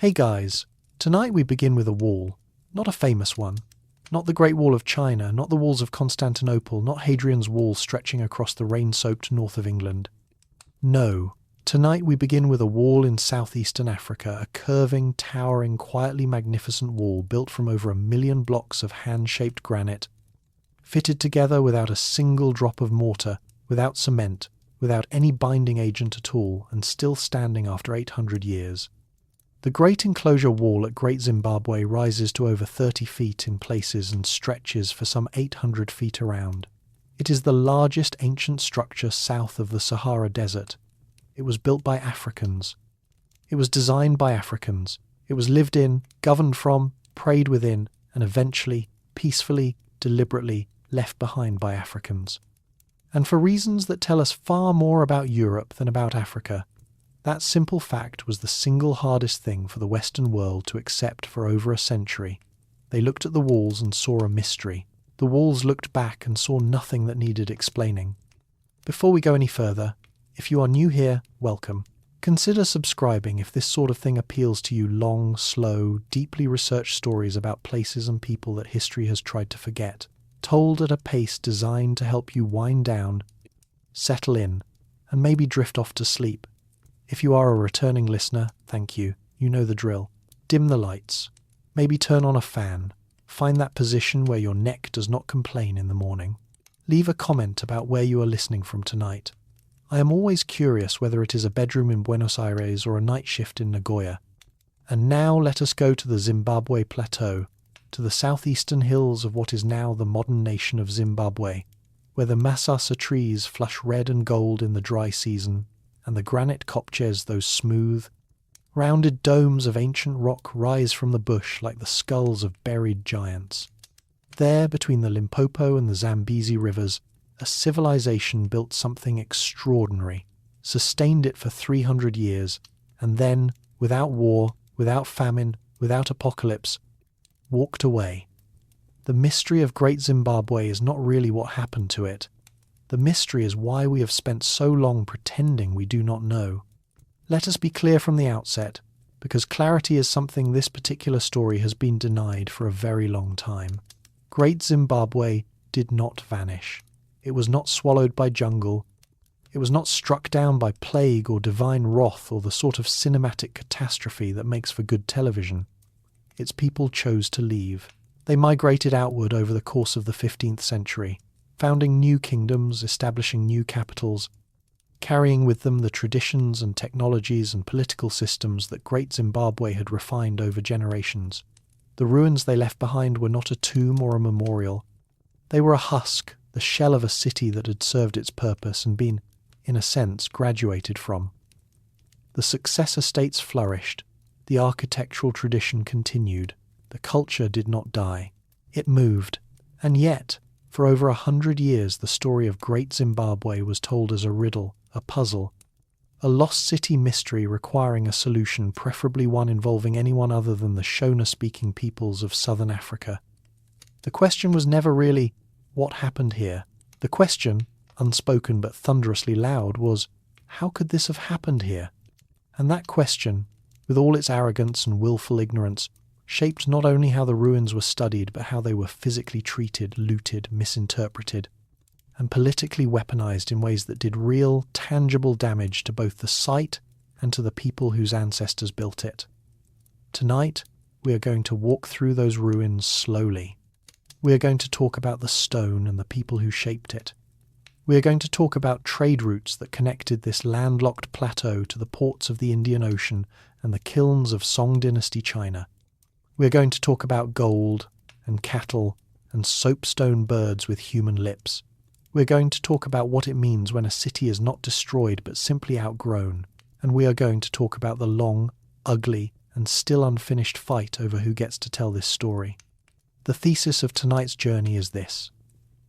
Hey guys, tonight we begin with a wall, not a famous one, not the Great Wall of China, not the walls of Constantinople, not Hadrian's Wall stretching across the rain-soaked north of England. No, tonight we begin with a wall in southeastern Africa, a curving, towering, quietly magnificent wall built from over 1 million blocks of hand-shaped granite, fitted together without a single drop of mortar, without cement, without any binding agent at all, and still standing after 800 years. The Great Enclosure wall at Great Zimbabwe rises to over 30 feet in places and stretches for some 800 feet around. It is the largest ancient structure south of the Sahara Desert. It was built by Africans. It was designed by Africans. It was lived in, governed from, prayed within, and eventually, peacefully, deliberately left behind by Africans. And for reasons that tell us far more about Europe than about Africa, that simple fact was the single hardest thing for the Western world to accept for over a century. They looked at the walls and saw a mystery. The walls looked back and saw nothing that needed explaining. Before we go any further, if you are new here, welcome. Consider subscribing if this sort of thing appeals to you. Long, slow, deeply researched stories about places and people that history has tried to forget, told at a pace designed to help you wind down, settle in, and maybe drift off to sleep. If you are a returning listener, thank you. You know the drill. Dim the lights. Maybe turn on a fan. Find that position where your neck does not complain in the morning. Leave a comment about where you are listening from tonight. I am always curious whether it is a bedroom in Buenos Aires or a night shift in Nagoya. And now let us go to the Zimbabwe Plateau, to the southeastern hills of what is now the modern nation of Zimbabwe, where the masasa trees flush red and gold in the dry season, and the granite kopjes, those smooth, rounded domes of ancient rock, rise from the bush like the skulls of buried giants. There, between the Limpopo and the Zambezi rivers, a civilization built something extraordinary, sustained it for 300 years, and then, without war, without famine, without apocalypse, walked away. The mystery of Great Zimbabwe is not really what happened to it. The mystery is why we have spent so long pretending we do not know. Let us be clear from the outset, because clarity is something this particular story has been denied for a very long time. Great Zimbabwe did not vanish. It was not swallowed by jungle. It was not struck down by plague or divine wrath or the sort of cinematic catastrophe that makes for good television. Its people chose to leave. They migrated outward over the course of the 15th century, founding new kingdoms, establishing new capitals, carrying with them the traditions and technologies and political systems that Great Zimbabwe had refined over generations. The ruins they left behind were not a tomb or a memorial. They were a husk, the shell of a city that had served its purpose and been, in a sense, graduated from. The successor states flourished. The architectural tradition continued. The culture did not die. It moved. And yet, for over 100 years, the story of Great Zimbabwe was told as a riddle, a puzzle, a lost city mystery requiring a solution, preferably one involving anyone other than the Shona-speaking peoples of southern Africa. The question was never really, what happened here? The question, unspoken but thunderously loud, was, how could this have happened here? And that question, with all its arrogance and willful ignorance, shaped not only how the ruins were studied, but how they were physically treated, looted, misinterpreted, and politically weaponized in ways that did real, tangible damage to both the site and to the people whose ancestors built it. Tonight, we are going to walk through those ruins slowly. We are going to talk about the stone and the people who shaped it. We are going to talk about trade routes that connected this landlocked plateau to the ports of the Indian Ocean and the kilns of Song Dynasty China. We are going to talk about gold and cattle and soapstone birds with human lips. We are going to talk about what it means when a city is not destroyed but simply outgrown. And we are going to talk about the long, ugly, and still unfinished fight over who gets to tell this story. The thesis of tonight's journey is this.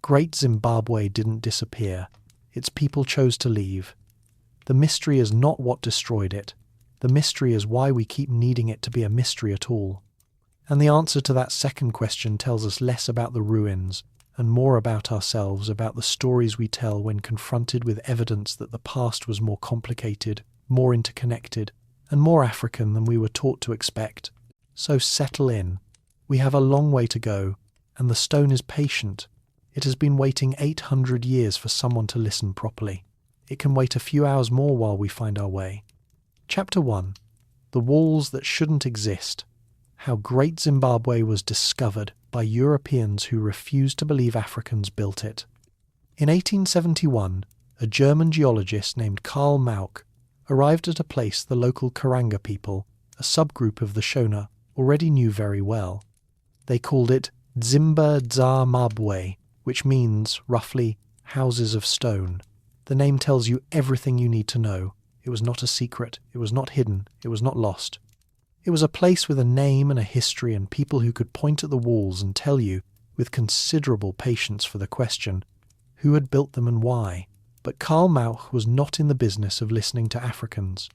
Great Zimbabwe didn't disappear. Its people chose to leave. The mystery is not what destroyed it. The mystery is why we keep needing it to be a mystery at all. And the answer to that second question tells us less about the ruins and more about ourselves, about the stories we tell when confronted with evidence that the past was more complicated, more interconnected, and more African than we were taught to expect. So settle in. We have a long way to go, and the stone is patient. It has been waiting 800 years for someone to listen properly. It can wait a few hours more while we find our way. Chapter 1. The Walls That Shouldn't Exist. How Great Zimbabwe was discovered by Europeans who refused to believe Africans built it. In 1871, a German geologist named Karl Mauch arrived at a place the local Karanga people, a subgroup of the Shona, already knew very well. They called it Zimbabwe, which means, roughly, houses of stone. The name tells you everything you need to know. It was not a secret, it was not hidden, it was not lost. It was a place with a name and a history and people who could point at the walls and tell you, with considerable patience for the question, who had built them and why. But Karl Mauch was not in the business of listening to Africans.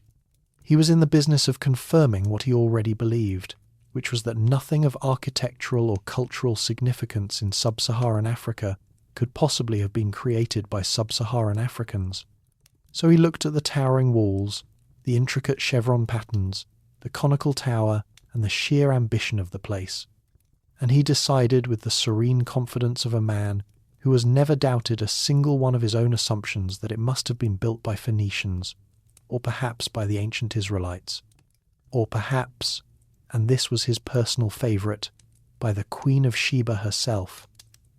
He was in the business of confirming what he already believed, which was that nothing of architectural or cultural significance in sub-Saharan Africa could possibly have been created by sub-Saharan Africans. So he looked at the towering walls, the intricate chevron patterns, the conical tower, and the sheer ambition of the place. And he decided with the serene confidence of a man who has never doubted a single one of his own assumptions that it must have been built by Phoenicians, or perhaps by the ancient Israelites, or perhaps, and this was his personal favourite, by the Queen of Sheba herself.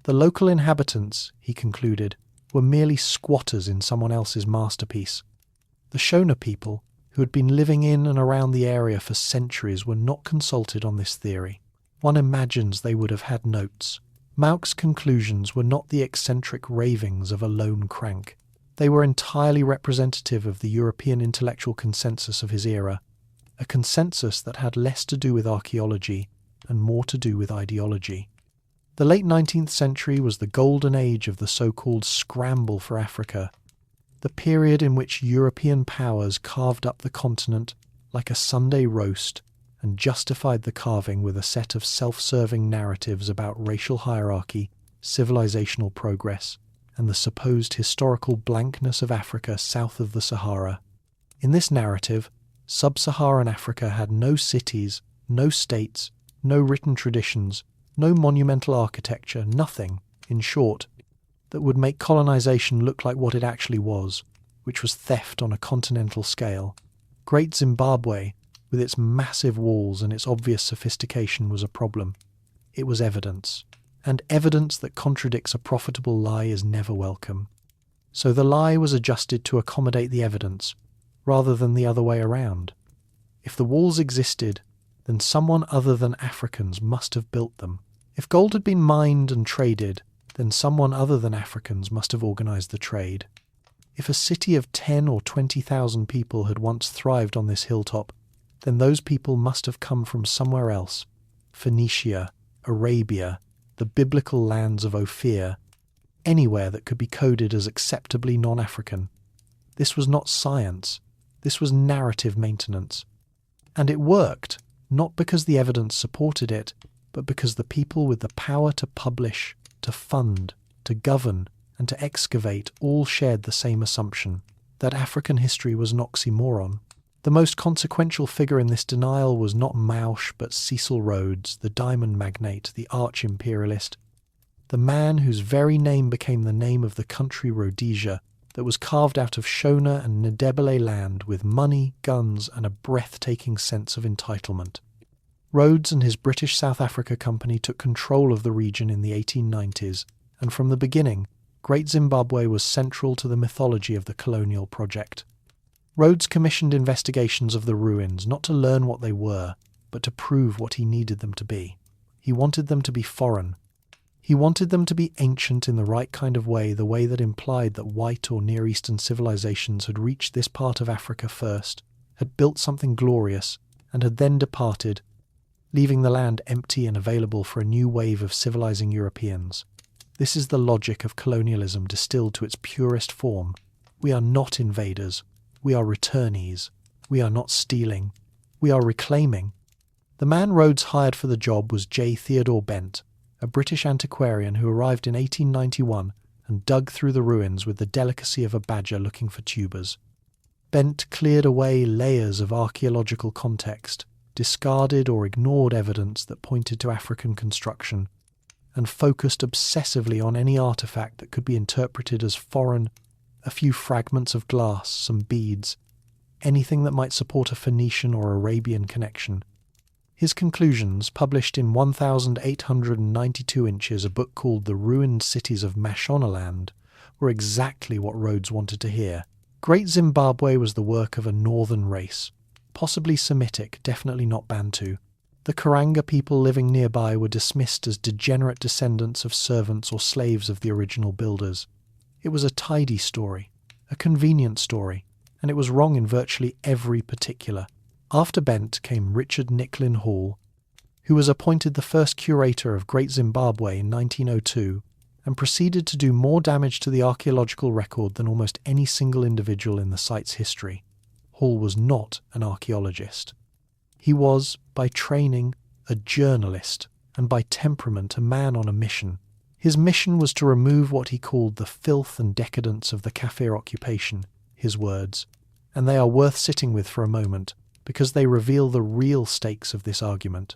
The local inhabitants, he concluded, were merely squatters in someone else's masterpiece. The Shona people, who had been living in and around the area for centuries, were not consulted on this theory. One imagines they would have had notes. Mauch's conclusions were not the eccentric ravings of a lone crank. They were entirely representative of the European intellectual consensus of his era, a consensus that had less to do with archaeology and more to do with ideology. The late 19th century was the golden age of the so-called scramble for Africa, the period in which European powers carved up the continent like a Sunday roast and justified the carving with a set of self-serving narratives about racial hierarchy, civilizational progress, and the supposed historical blankness of Africa south of the Sahara. In this narrative, sub-Saharan Africa had no cities, no states, no written traditions, no monumental architecture, nothing, in short, that would make colonization look like what it actually was, which was theft on a continental scale. Great Zimbabwe, with its massive walls and its obvious sophistication, was a problem. It was evidence, and evidence that contradicts a profitable lie is never welcome. So the lie was adjusted to accommodate the evidence, rather than the other way around. If the walls existed, then someone other than Africans must have built them. If gold had been mined and traded, then someone other than Africans must have organized the trade. If a city of 10 or 20,000 people had once thrived on this hilltop, then those people must have come from somewhere else. Phoenicia, Arabia, the biblical lands of Ophir, anywhere that could be coded as acceptably non-African. This was not science. This was narrative maintenance. And it worked, not because the evidence supported it, but because the people with the power to publish, to fund, to govern, and to excavate all shared the same assumption, that African history was an oxymoron. The most consequential figure in this denial was not Mauch but Cecil Rhodes, the diamond magnate, the arch-imperialist, the man whose very name became the name of the country Rhodesia that was carved out of Shona and Ndebele land with money, guns, and a breathtaking sense of entitlement. Rhodes and his British South Africa Company took control of the region in the 1890s, and from the beginning, Great Zimbabwe was central to the mythology of the colonial project. Rhodes commissioned investigations of the ruins not to learn what they were, but to prove what he needed them to be. He wanted them to be foreign. He wanted them to be ancient in the right kind of way, the way that implied that white or Near Eastern civilizations had reached this part of Africa first, had built something glorious, and had then departed, leaving the land empty and available for a new wave of civilizing Europeans. This is the logic of colonialism distilled to its purest form. We are not invaders. We are returnees. We are not stealing. We are reclaiming. The man Rhodes hired for the job was J. Theodore Bent, a British antiquarian who arrived in 1891 and dug through the ruins with the delicacy of a badger looking for tubers. Bent cleared away layers of archaeological context, discarded or ignored evidence that pointed to African construction, and focused obsessively on any artifact that could be interpreted as foreign, a few fragments of glass, some beads, anything that might support a Phoenician or Arabian connection. His conclusions, published in 1,892 inches, a book called The Ruined Cities of Mashonaland, were exactly what Rhodes wanted to hear. Great Zimbabwe was the work of a northern race, possibly Semitic, definitely not Bantu. The Karanga people living nearby were dismissed as degenerate descendants of servants or slaves of the original builders. It was a tidy story, a convenient story, and it was wrong in virtually every particular. After Bent came Richard Nicklin Hall, who was appointed the first curator of Great Zimbabwe in 1902, and proceeded to do more damage to the archaeological record than almost any single individual in the site's history. Hall was not an archaeologist. He was, by training, a journalist, and by temperament a man on a mission. His mission was to remove what he called the filth and decadence of the Kaffir occupation, his words, and they are worth sitting with for a moment, because they reveal the real stakes of this argument.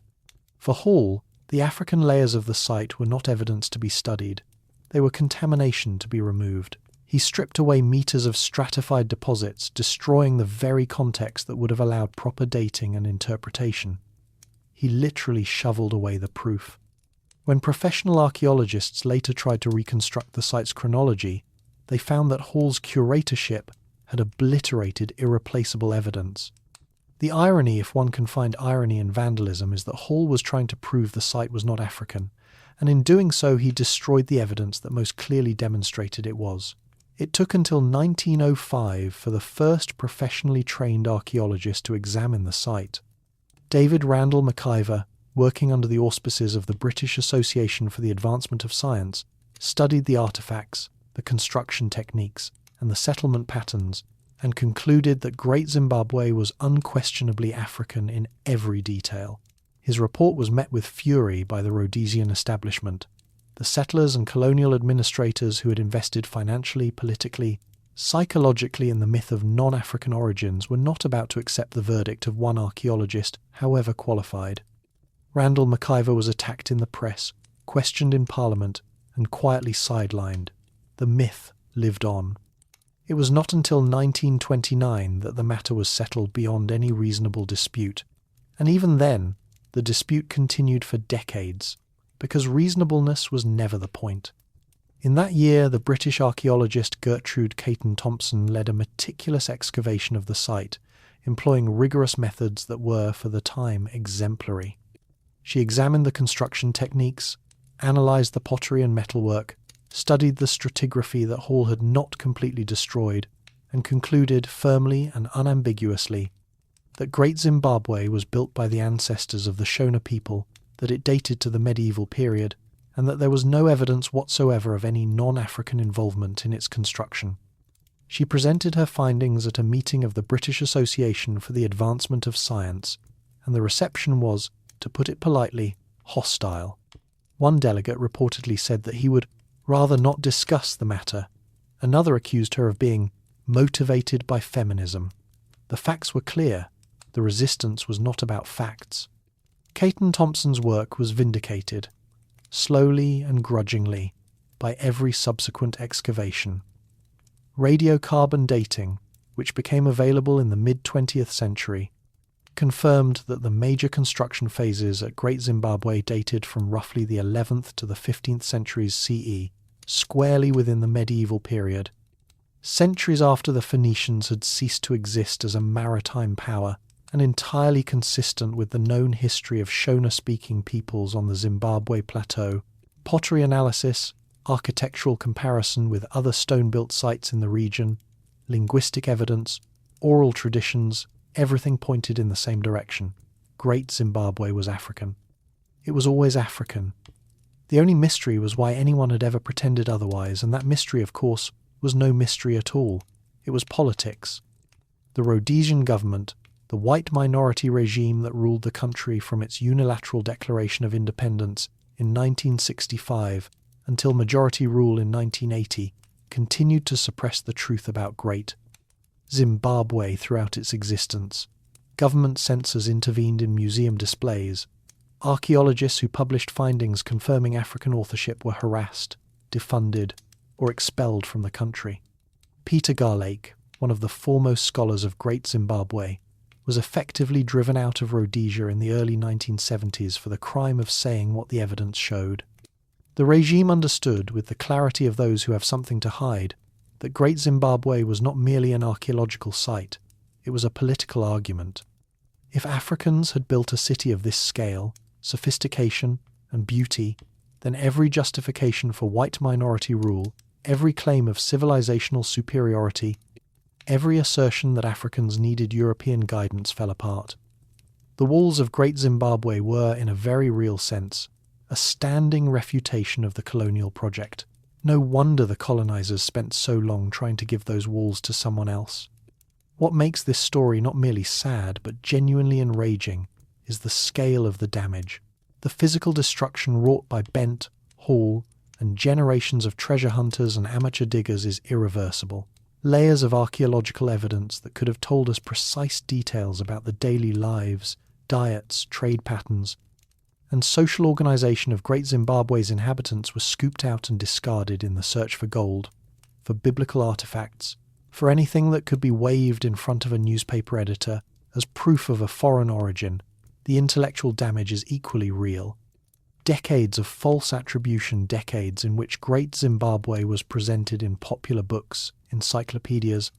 For Hall, the African layers of the site were not evidence to be studied. They were contamination to be removed. He stripped away meters of stratified deposits, destroying the very context that would have allowed proper dating and interpretation. He literally shoveled away the proof. When professional archaeologists later tried to reconstruct the site's chronology, they found that Hall's curatorship had obliterated irreplaceable evidence. The irony, if one can find irony in vandalism, is that Hall was trying to prove the site was not African, and in doing so he destroyed the evidence that most clearly demonstrated it was. It took until 1905 for the first professionally trained archaeologist to examine the site. David Randall McIver, working under the auspices of the British Association for the Advancement of Science, studied the artefacts, the construction techniques, and the settlement patterns, and concluded that Great Zimbabwe was unquestionably African in every detail. His report was met with fury by the Rhodesian establishment. The settlers and colonial administrators who had invested financially, politically, psychologically in the myth of non-African origins were not about to accept the verdict of one archaeologist, however qualified. Randall McIver was attacked in the press, questioned in Parliament, and quietly sidelined. The myth lived on. It was not until 1929 that the matter was settled beyond any reasonable dispute, and even then, the dispute continued for decades, because reasonableness was never the point. In that year, the British archaeologist Gertrude Caton-Thompson led a meticulous excavation of the site, employing rigorous methods that were, for the time, exemplary. She examined the construction techniques, analysed the pottery and metalwork, studied the stratigraphy that Hall had not completely destroyed, and concluded firmly and unambiguously that Great Zimbabwe was built by the ancestors of the Shona people, that it dated to the medieval period, and that there was no evidence whatsoever of any non-African involvement in its construction. She presented her findings at a meeting of the British Association for the Advancement of Science, and the reception was, to put it politely, hostile. One delegate reportedly said that he would rather not discuss the matter. Another accused her of being motivated by feminism. The facts were clear. The resistance was not about facts. Caton-Thompson's work was vindicated, slowly and grudgingly, by every subsequent excavation. Radiocarbon dating, which became available in the mid-20th century, confirmed that the major construction phases at Great Zimbabwe dated from roughly the 11th to the 15th centuries CE, squarely within the medieval period. Centuries after the Phoenicians had ceased to exist as a maritime power, and entirely consistent with the known history of Shona-speaking peoples on the Zimbabwe Plateau, pottery analysis, architectural comparison with other stone-built sites in the region, linguistic evidence, oral traditions, everything pointed in the same direction. Great Zimbabwe was African. It was always African. The only mystery was why anyone had ever pretended otherwise, and that mystery, of course, was no mystery at all. It was politics. The Rhodesian government, the white minority regime that ruled the country from its unilateral declaration of independence in 1965 until majority rule in 1980, continued to suppress the truth about Great Zimbabwe throughout its existence. Government censors intervened in museum displays. Archaeologists who published findings confirming African authorship were harassed, defunded, or expelled from the country. Peter Garlake, one of the foremost scholars of Great Zimbabwe, was effectively driven out of Rhodesia in the early 1970s for the crime of saying what the evidence showed. The regime understood, with the clarity of those who have something to hide, that Great Zimbabwe was not merely an archaeological site, it was a political argument. If Africans had built a city of this scale, sophistication, and beauty, then every justification for white minority rule, every claim of civilizational superiority, every assertion that Africans needed European guidance fell apart. The walls of Great Zimbabwe were, in a very real sense, a standing refutation of the colonial project. No wonder the colonizers spent so long trying to give those walls to someone else. What makes this story not merely sad, but genuinely enraging, is the scale of the damage. The physical destruction wrought by Bent, Hall, and generations of treasure hunters and amateur diggers is irreversible. Layers of archaeological evidence that could have told us precise details about the daily lives, diets, trade patterns, and social organization of Great Zimbabwe's inhabitants were scooped out and discarded in the search for gold, for biblical artifacts, for anything that could be waved in front of a newspaper editor as proof of a foreign origin. The intellectual damage is equally real. Decades of false attribution, decades in which Great Zimbabwe was presented in popular books, encyclopedias,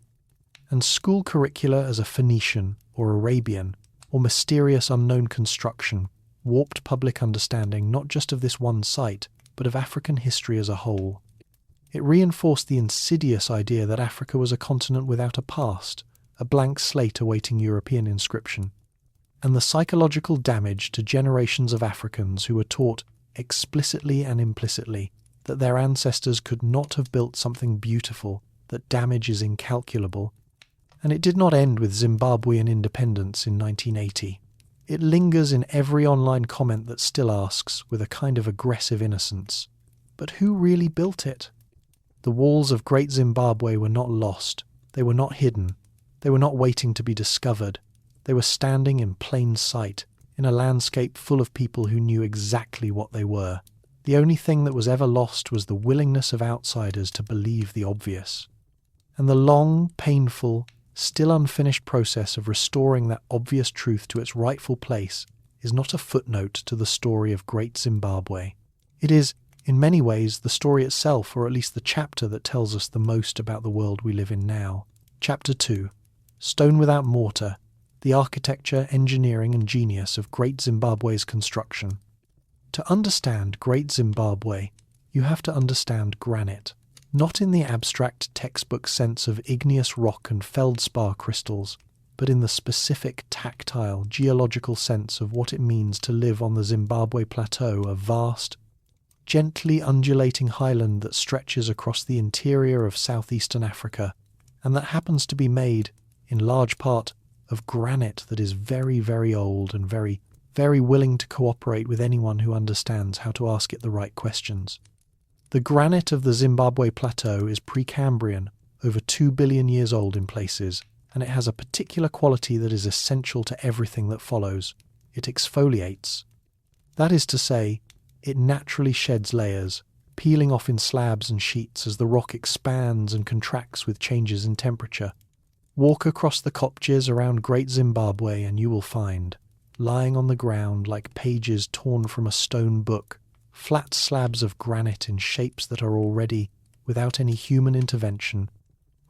and school curricula as a Phoenician or Arabian or mysterious unknown construction, warped public understanding not just of this one site, but of African history as a whole. It reinforced the insidious idea that Africa was a continent without a past, a blank slate awaiting European inscription, and the psychological damage to generations of Africans who were taught explicitly and implicitly that their ancestors could not have built something beautiful, that damage is incalculable. And it did not end with Zimbabwean independence in 1980. It lingers in every online comment that still asks, with a kind of aggressive innocence, but who really built it? The walls of Great Zimbabwe were not lost, they were not hidden, they were not waiting to be discovered, they were standing in plain sight, in a landscape full of people who knew exactly what they were. The only thing that was ever lost was the willingness of outsiders to believe the obvious. And the long, painful, still unfinished process of restoring that obvious truth to its rightful place is not a footnote to the story of Great Zimbabwe. It is, in many ways, the story itself, or at least the chapter that tells us the most about the world we live in now. Chapter 2. Stone without mortar, the architecture, engineering and genius of Great Zimbabwe's construction. To understand Great Zimbabwe, you have to understand granite. Not in the abstract textbook sense of igneous rock and feldspar crystals, but in the specific tactile, geological sense of what it means to live on the Zimbabwe Plateau, a vast, gently undulating highland that stretches across the interior of southeastern Africa, and that happens to be made, in large part, of granite that is very, very old and very, very willing to cooperate with anyone who understands how to ask it the right questions. The granite of the Zimbabwe Plateau is Precambrian, over 2 billion years old in places, and it has a particular quality that is essential to everything that follows. It exfoliates. That is to say, it naturally sheds layers, peeling off in slabs and sheets as the rock expands and contracts with changes in temperature. Walk across the kopjes around Great Zimbabwe and you will find, lying on the ground like pages torn from a stone book, flat slabs of granite in shapes that are already, without any human intervention,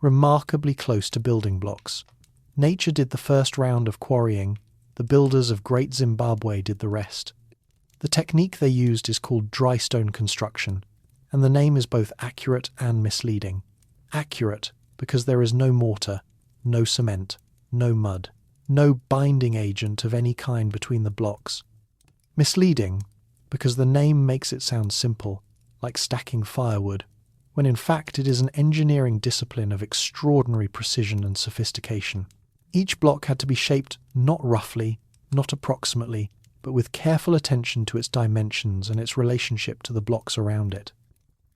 remarkably close to building blocks. Nature did the first round of quarrying, the builders of Great Zimbabwe did the rest. The technique they used is called dry stone construction, and the name is both accurate and misleading. Accurate, because there is no mortar, no cement, no mud, no binding agent of any kind between the blocks. Misleading, because the name makes it sound simple, like stacking firewood, when in fact it is an engineering discipline of extraordinary precision and sophistication. Each block had to be shaped not roughly, not approximately, but with careful attention to its dimensions and its relationship to the blocks around it.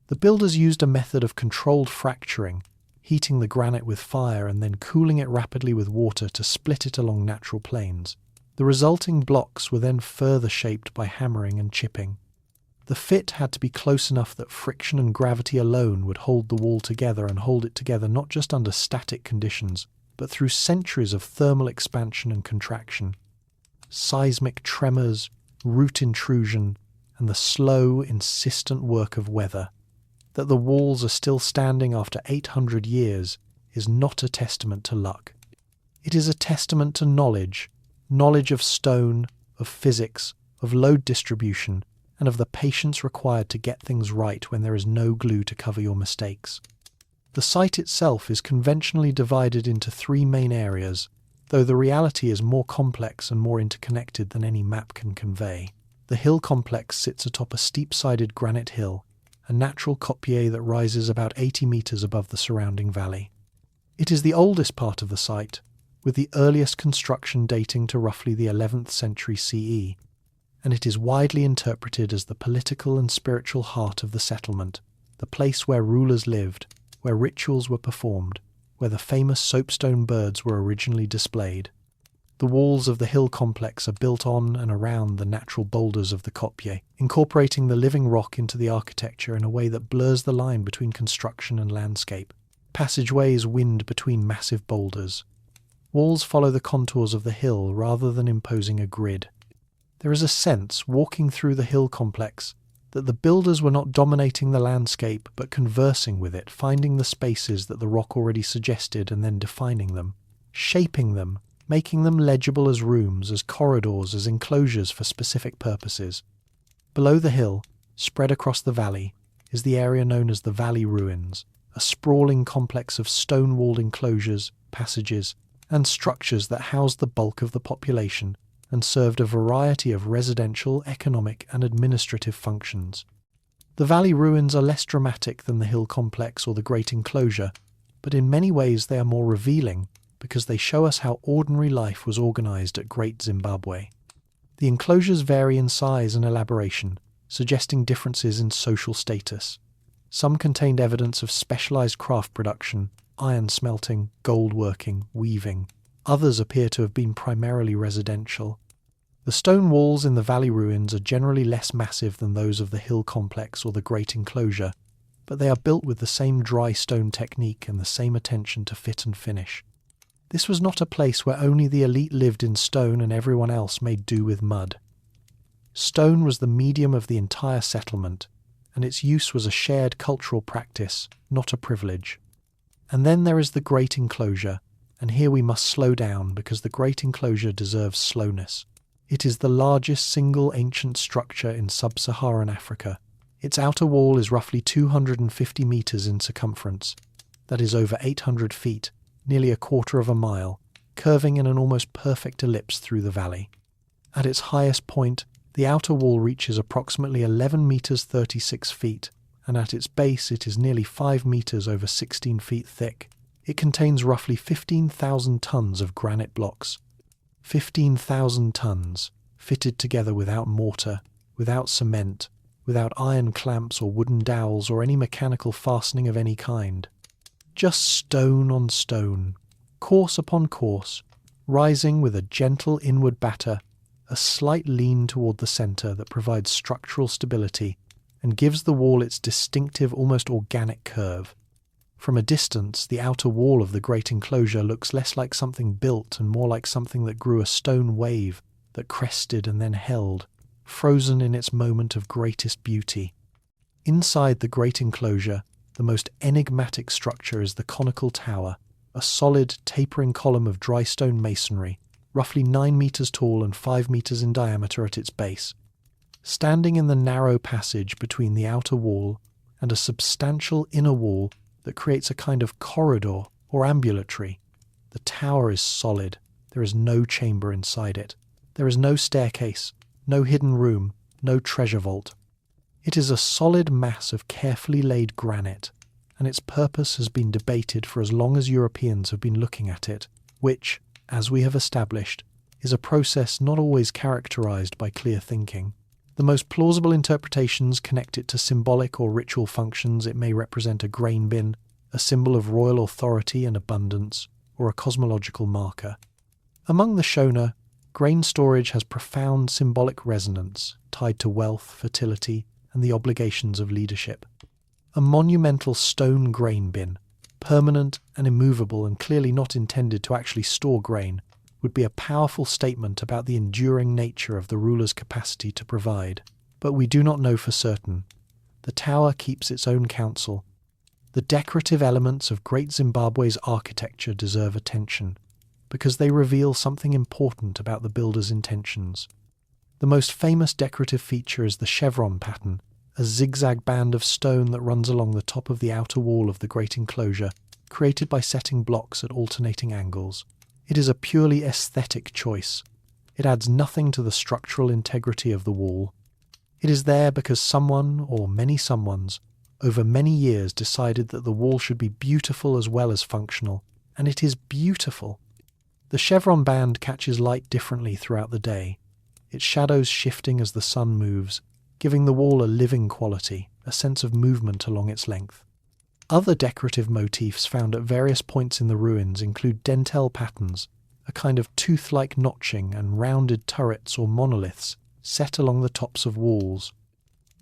The builders used a method of controlled fracturing, heating the granite with fire and then cooling it rapidly with water to split it along natural planes. The resulting blocks were then further shaped by hammering and chipping. The fit had to be close enough that friction and gravity alone would hold the wall together, and hold it together not just under static conditions, but through centuries of thermal expansion and contraction. Seismic tremors, root intrusion, and the slow, insistent work of weather. That the walls are still standing after 800 years is not a testament to luck. It is a testament to knowledge of stone, of physics, of load distribution, and of the patience required to get things right when there is no glue to cover your mistakes. The site itself is conventionally divided into 3 main areas, though the reality is more complex and more interconnected than any map can convey. The hill complex sits atop a steep-sided granite hill, a natural kopje that rises about 80 metres above the surrounding valley. It is the oldest part of the site, with the earliest construction dating to roughly the 11th century CE, and it is widely interpreted as the political and spiritual heart of the settlement, the place where rulers lived, where rituals were performed, where the famous soapstone birds were originally displayed. The walls of the hill complex are built on and around the natural boulders of the kopje, incorporating the living rock into the architecture in a way that blurs the line between construction and landscape. Passageways wind between massive boulders. Walls follow the contours of the hill rather than imposing a grid. There is a sense, walking through the hill complex, that the builders were not dominating the landscape but conversing with it, finding the spaces that the rock already suggested and then defining them, shaping them, making them legible as rooms, as corridors, as enclosures for specific purposes. Below the hill, spread across the valley, is the area known as the Valley Ruins, a sprawling complex of stone-walled enclosures, passages, and structures that housed the bulk of the population and served a variety of residential, economic, and administrative functions. The Valley Ruins are less dramatic than the hill complex or the Great Enclosure, but in many ways they are more revealing because they show us how ordinary life was organised at Great Zimbabwe. The enclosures vary in size and elaboration, suggesting differences in social status. Some contained evidence of specialised craft production, iron smelting, gold working, weaving. Others appear to have been primarily residential. The stone walls in the Valley Ruins are generally less massive than those of the hill complex or the Great Enclosure, but they are built with the same dry stone technique and the same attention to fit and finish. This was not a place where only the elite lived in stone and everyone else made do with mud. Stone was the medium of the entire settlement, and its use was a shared cultural practice, not a privilege. And then there is the Great Enclosure, and here we must slow down because the Great Enclosure deserves slowness. It is the largest single ancient structure in sub-Saharan Africa. Its outer wall is roughly 250 metres in circumference, that is over 800 feet, nearly a quarter of a mile, curving in an almost perfect ellipse through the valley. At its highest point, the outer wall reaches approximately 11 metres 36 feet, and at its base it is nearly 5 metres over 16 feet thick. It contains roughly 15,000 tons of granite blocks. 15,000 tons, fitted together without mortar, without cement, without iron clamps or wooden dowels or any mechanical fastening of any kind. Just stone on stone, course upon course, rising with a gentle inward batter, a slight lean toward the centre that provides structural stability and gives the wall its distinctive, almost organic curve. From a distance, the outer wall of the Great Enclosure looks less like something built and more like something that grew a stone wave that crested and then held, frozen in its moment of greatest beauty. Inside the Great Enclosure, the most enigmatic structure is the conical tower, a solid, tapering column of dry stone masonry, roughly 9 metres tall and 5 metres in diameter at its base. Standing in the narrow passage between the outer wall and a substantial inner wall that creates a kind of corridor or ambulatory. The tower is solid. There is no chamber inside it. There is no staircase, no hidden room, no treasure vault. It is a solid mass of carefully laid granite, and its purpose has been debated for as long as Europeans have been looking at it, which, as we have established, is a process not always characterized by clear thinking. The most plausible interpretations connect it to symbolic or ritual functions. It may represent a grain bin, a symbol of royal authority and abundance, or a cosmological marker. Among the Shona, grain storage has profound symbolic resonance tied to wealth, fertility, and the obligations of leadership. A monumental stone grain bin, permanent and immovable and clearly not intended to actually store grain, would be a powerful statement about the enduring nature of the ruler's capacity to provide. But we do not know for certain. The tower keeps its own counsel. The decorative elements of Great Zimbabwe's architecture deserve attention, because they reveal something important about the builder's intentions. The most famous decorative feature is the chevron pattern, a zigzag band of stone that runs along the top of the outer wall of the Great Enclosure, created by setting blocks at alternating angles. It is a purely aesthetic choice. It adds nothing to the structural integrity of the wall. It is there because someone, or many someones, over many years decided that the wall should be beautiful as well as functional, and it is beautiful. The chevron band catches light differently throughout the day, its shadows shifting as the sun moves, giving the wall a living quality, a sense of movement along its length. Other decorative motifs found at various points in the ruins include dentelle patterns, a kind of tooth-like notching, and rounded turrets or monoliths set along the tops of walls.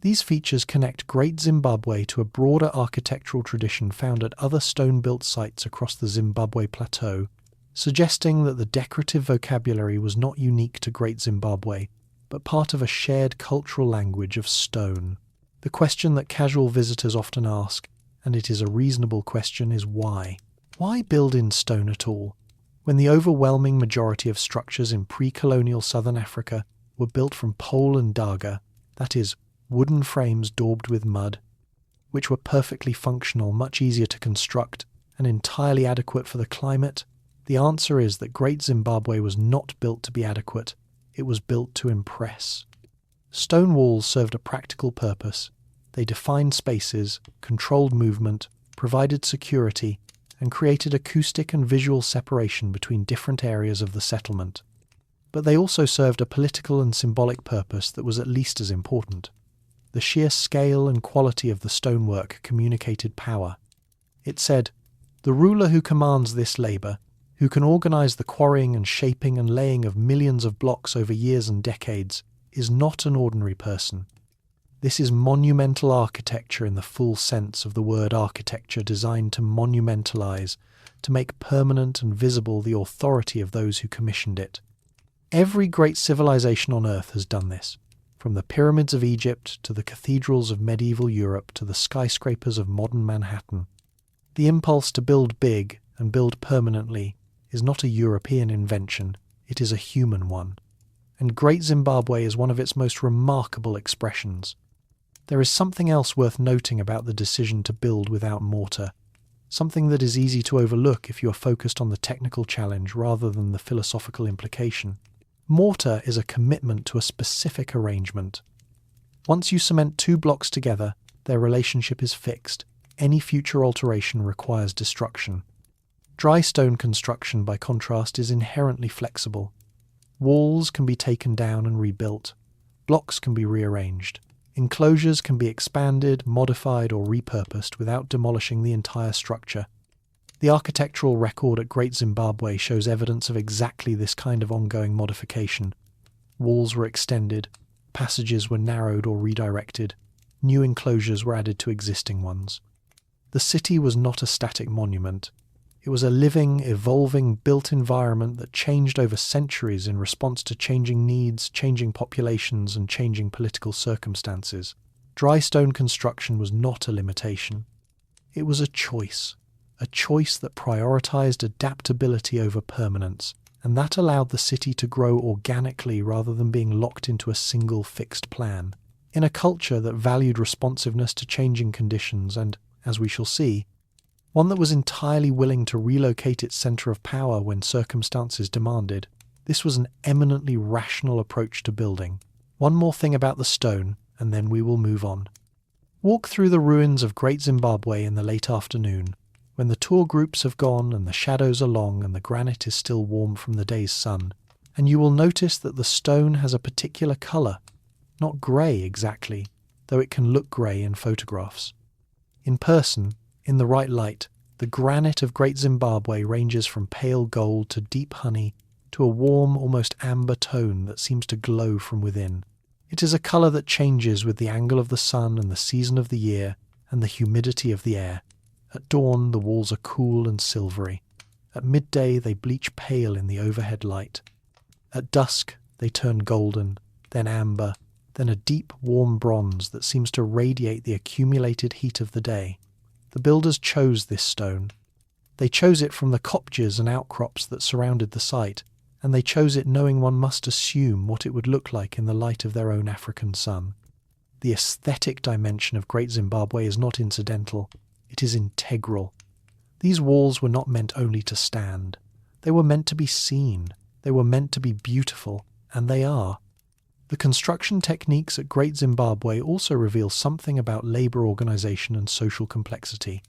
These features connect Great Zimbabwe to a broader architectural tradition found at other stone-built sites across the Zimbabwe Plateau, suggesting that the decorative vocabulary was not unique to Great Zimbabwe, but part of a shared cultural language of stone. The question that casual visitors often ask, and it is a reasonable question, is why? Why build in stone at all, when the overwhelming majority of structures in pre-colonial southern Africa were built from pole and daga, that is, wooden frames daubed with mud, which were perfectly functional, much easier to construct, and entirely adequate for the climate? The answer is that Great Zimbabwe was not built to be adequate, it was built to impress. Stone walls served a practical purpose. They defined spaces, controlled movement, provided security, and created acoustic and visual separation between different areas of the settlement. But they also served a political and symbolic purpose that was at least as important. The sheer scale and quality of the stonework communicated power. It said, "The ruler who commands this labour, who can organise the quarrying and shaping and laying of millions of blocks over years and decades, is not an ordinary person. This is monumental architecture in the full sense of the word architecture, designed to monumentalise, to make permanent and visible the authority of those who commissioned it. Every great civilization on earth has done this, from the pyramids of Egypt to the cathedrals of medieval Europe to the skyscrapers of modern Manhattan. The impulse to build big and build permanently is not a European invention, it is a human one. And Great Zimbabwe is one of its most remarkable expressions. There is something else worth noting about the decision to build without mortar, something that is easy to overlook if you are focused on the technical challenge rather than the philosophical implication. Mortar is a commitment to a specific arrangement. Once you cement two blocks together, their relationship is fixed. Any future alteration requires destruction. Dry stone construction, by contrast, is inherently flexible. Walls can be taken down and rebuilt. Blocks can be rearranged. Enclosures can be expanded, modified, or repurposed without demolishing the entire structure. The architectural record at Great Zimbabwe shows evidence of exactly this kind of ongoing modification. Walls were extended, passages were narrowed or redirected, new enclosures were added to existing ones. The city was not a static monument. It was a living, evolving, built environment that changed over centuries in response to changing needs, changing populations, and changing political circumstances. Dry stone construction was not a limitation. It was a choice that prioritized adaptability over permanence, and that allowed the city to grow organically rather than being locked into a single fixed plan. In a culture that valued responsiveness to changing conditions and, as we shall see, one that was entirely willing to relocate its centre of power when circumstances demanded, this was an eminently rational approach to building. One more thing about the stone, and then we will move on. Walk through the ruins of Great Zimbabwe in the late afternoon, when the tour groups have gone and the shadows are long and the granite is still warm from the day's sun, and you will notice that the stone has a particular colour, not grey exactly, though it can look grey in photographs. In person, in the right light, The granite of Great Zimbabwe ranges from pale gold to deep honey to a warm, almost amber tone that seems to glow from within. It is a colour that changes with the angle of the sun and the season of the year and the humidity of the air. At dawn, the walls are cool and silvery. At midday, they bleach pale in the overhead light. At dusk, they turn golden, then amber, then a deep, warm bronze that seems to radiate the accumulated heat of the day. The builders chose this stone. They chose it from the kopjes and outcrops that surrounded the site, and they chose it knowing one must assume what it would look like in the light of their own African sun. The aesthetic dimension of Great Zimbabwe is not incidental, it is integral. These walls were not meant only to stand. They were meant to be seen. They were meant to be beautiful, and they are. The construction techniques at Great Zimbabwe also reveal something about labour organisation and social complexity.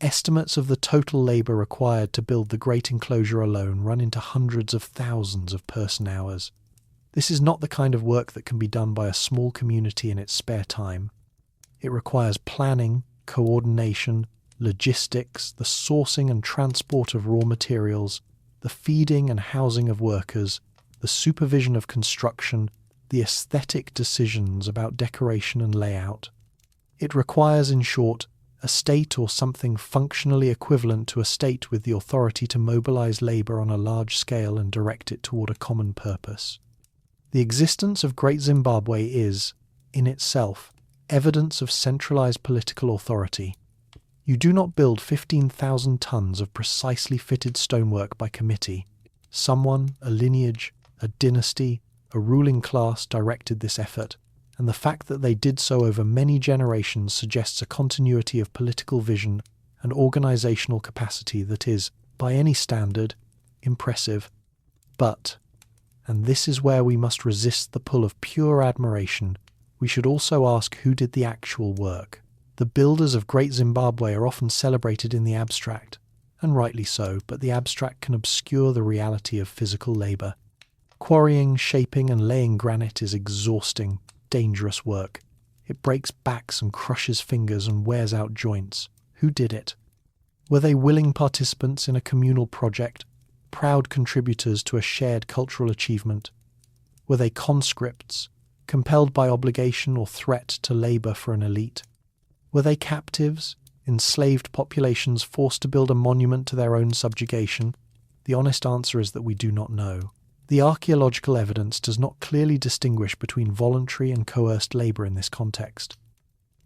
Estimates of the total labour required to build the Great Enclosure alone run into hundreds of thousands of person-hours. This is not the kind of work that can be done by a small community in its spare time. It requires planning, coordination, logistics, the sourcing and transport of raw materials, the feeding and housing of workers, the supervision of construction, the aesthetic decisions about decoration and layout. It requires, in short, a state or something functionally equivalent to a state with the authority to mobilize labour on a large scale and direct it toward a common purpose. The existence of Great Zimbabwe is, in itself, evidence of centralized political authority. You do not build 15,000 tons of precisely fitted stonework by committee. Someone, a lineage, a dynasty, a ruling class directed this effort, and the fact that they did so over many generations suggests a continuity of political vision and organizational capacity that is, by any standard, impressive. But, and this is where we must resist the pull of pure admiration, we should also ask who did the actual work. The builders of Great Zimbabwe are often celebrated in the abstract, and rightly so, but the abstract can obscure the reality of physical labour. Quarrying, shaping and laying granite is exhausting, dangerous work. It breaks backs and crushes fingers and wears out joints. Who did it? Were they willing participants in a communal project, proud contributors to a shared cultural achievement? Were they conscripts, compelled by obligation or threat to labour for an elite? Were they captives, enslaved populations forced to build a monument to their own subjugation? The honest answer is that we do not know. The archaeological evidence does not clearly distinguish between voluntary and coerced labour in this context.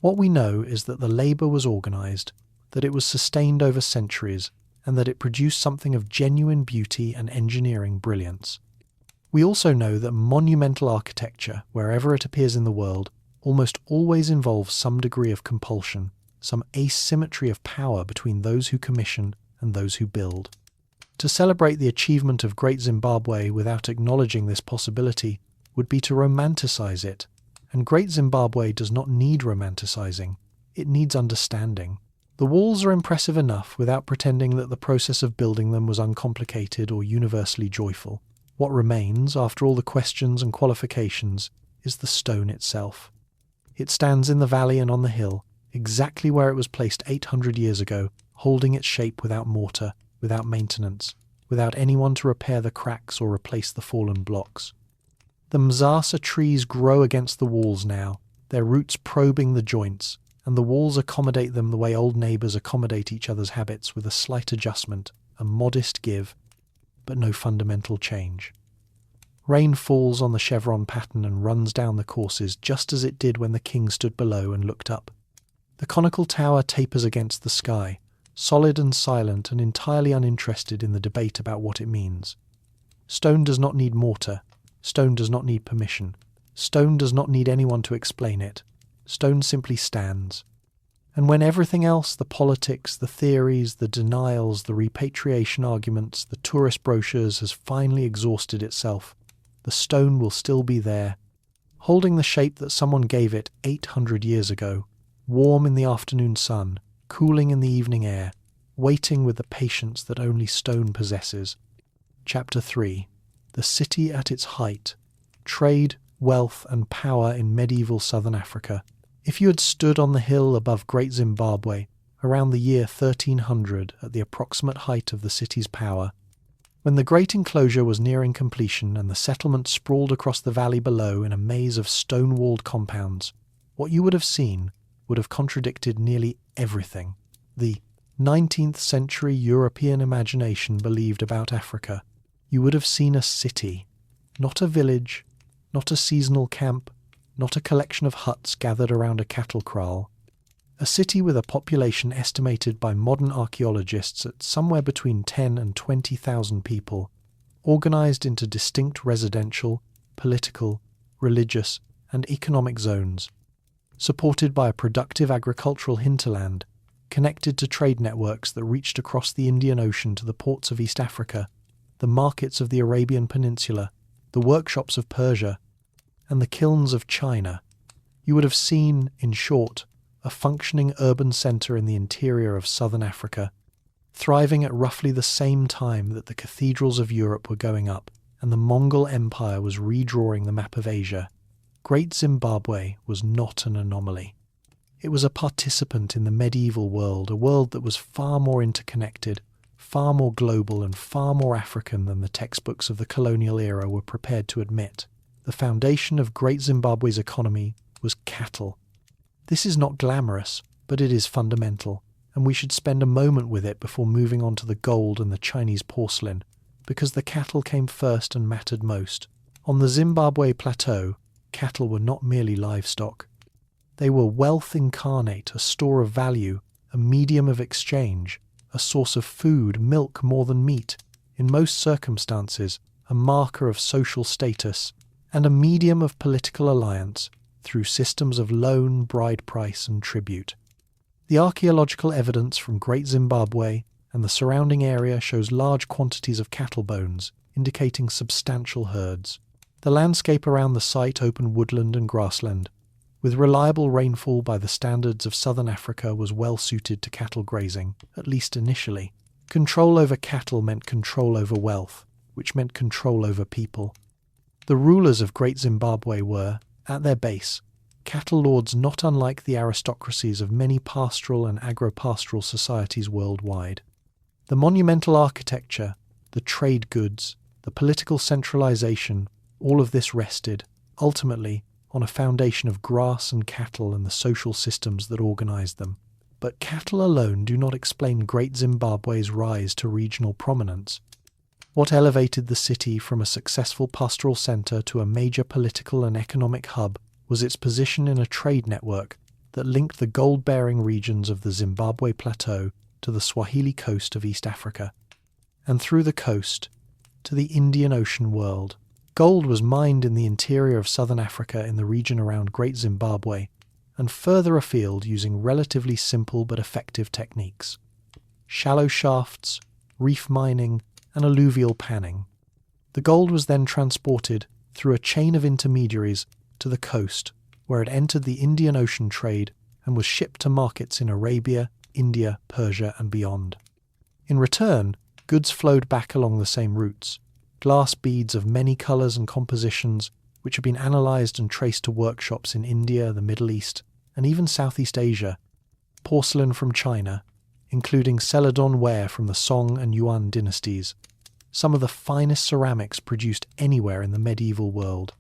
What we know is that the labour was organised, that it was sustained over centuries, and that it produced something of genuine beauty and engineering brilliance. We also know that monumental architecture, wherever it appears in the world, almost always involves some degree of compulsion, some asymmetry of power between those who commission and those who build. To celebrate the achievement of Great Zimbabwe without acknowledging this possibility would be to romanticize it, and Great Zimbabwe does not need romanticizing, it needs understanding. The walls are impressive enough without pretending that the process of building them was uncomplicated or universally joyful. What remains, after all the questions and qualifications, is the stone itself. It stands in the valley and on the hill, exactly where it was placed 800 years ago, holding its shape without mortar, without maintenance, without anyone to repair the cracks or replace the fallen blocks. The mzasa trees grow against the walls now, their roots probing the joints, and the walls accommodate them the way old neighbours accommodate each other's habits with a slight adjustment, a modest give, but no fundamental change. Rain falls on the chevron pattern and runs down the courses just as it did when the king stood below and looked up. The conical tower tapers against the sky, solid and silent and entirely uninterested in the debate about what it means. Stone does not need mortar. Stone does not need permission. Stone does not need anyone to explain it. Stone simply stands. And when everything else, the politics, the theories, the denials, the repatriation arguments, the tourist brochures, has finally exhausted itself, the stone will still be there, holding the shape that someone gave it 800 years ago, warm in the afternoon sun, cooling in the evening air, waiting with the patience that only stone possesses. Chapter 3. The City at its Height. Trade, Wealth and Power in Medieval Southern Africa. If you had stood on the hill above Great Zimbabwe, around the year 1300 at the approximate height of the city's power. When the Great Enclosure was nearing completion and the settlement sprawled across the valley below in a maze of stone-walled compounds, what you would have seen would have contradicted nearly everything the 19th-century European imagination believed about Africa. You would have seen a city, not a village, not a seasonal camp, not a collection of huts gathered around a cattle kraal. A city with a population estimated by modern archaeologists at somewhere between 10 and 20,000 people, organised into distinct residential, political, religious and economic zones, supported by a productive agricultural hinterland, connected to trade networks that reached across the Indian Ocean to the ports of East Africa, the markets of the Arabian Peninsula, the workshops of Persia, and the kilns of China. You would have seen, in short, a functioning urban centre in the interior of southern Africa, thriving at roughly the same time that the cathedrals of Europe were going up and the Mongol Empire was redrawing the map of Asia. Great Zimbabwe was not an anomaly. It was a participant in the medieval world, a world that was far more interconnected, far more global and far more African than the textbooks of the colonial era were prepared to admit. The foundation of Great Zimbabwe's economy was cattle. This is not glamorous, but it is fundamental, and we should spend a moment with it before moving on to the gold and the Chinese porcelain, because the cattle came first and mattered most. On the Zimbabwe Plateau, cattle were not merely livestock. They were wealth incarnate, a store of value, a medium of exchange, a source of food, milk more than meat, in most circumstances a marker of social status, and a medium of political alliance through systems of loan, bride price and tribute. The archaeological evidence from Great Zimbabwe and the surrounding area shows large quantities of cattle bones, indicating substantial herds. The landscape around the site opened woodland and grassland. With reliable rainfall by the standards of southern Africa was well suited to cattle grazing, at least initially. Control over cattle meant control over wealth, which meant control over people. The rulers of Great Zimbabwe were, at their base, cattle lords not unlike the aristocracies of many pastoral and agro-pastoral societies worldwide. The monumental architecture, the trade goods, the political centralization, all of this rested, ultimately, on a foundation of grass and cattle and the social systems that organized them. But cattle alone do not explain Great Zimbabwe's rise to regional prominence. What elevated the city from a successful pastoral centre to a major political and economic hub was its position in a trade network that linked the gold-bearing regions of the Zimbabwe Plateau to the Swahili coast of East Africa, and through the coast to the Indian Ocean world. Gold was mined in the interior of southern Africa in the region around Great Zimbabwe, and further afield using relatively simple but effective techniques: shallow shafts, reef mining, and alluvial panning. The gold was then transported through a chain of intermediaries to the coast, where it entered the Indian Ocean trade and was shipped to markets in Arabia, India, Persia, and beyond. In return, goods flowed back along the same routes: glass beads of many colours and compositions, which have been analysed and traced to workshops in India, the Middle East, and even Southeast Asia; porcelain from China, including celadon ware from the Song and Yuan dynasties; some of the finest ceramics produced anywhere in the medieval world;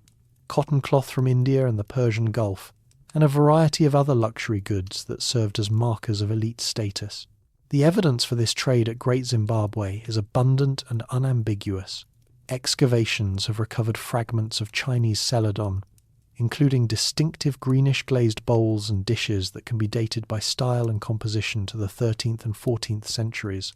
cotton cloth from India and the Persian Gulf; and a variety of other luxury goods that served as markers of elite status. The evidence for this trade at Great Zimbabwe is abundant and unambiguous. Excavations have recovered fragments of Chinese celadon, including distinctive greenish glazed bowls and dishes that can be dated by style and composition to the 13th and 14th centuries.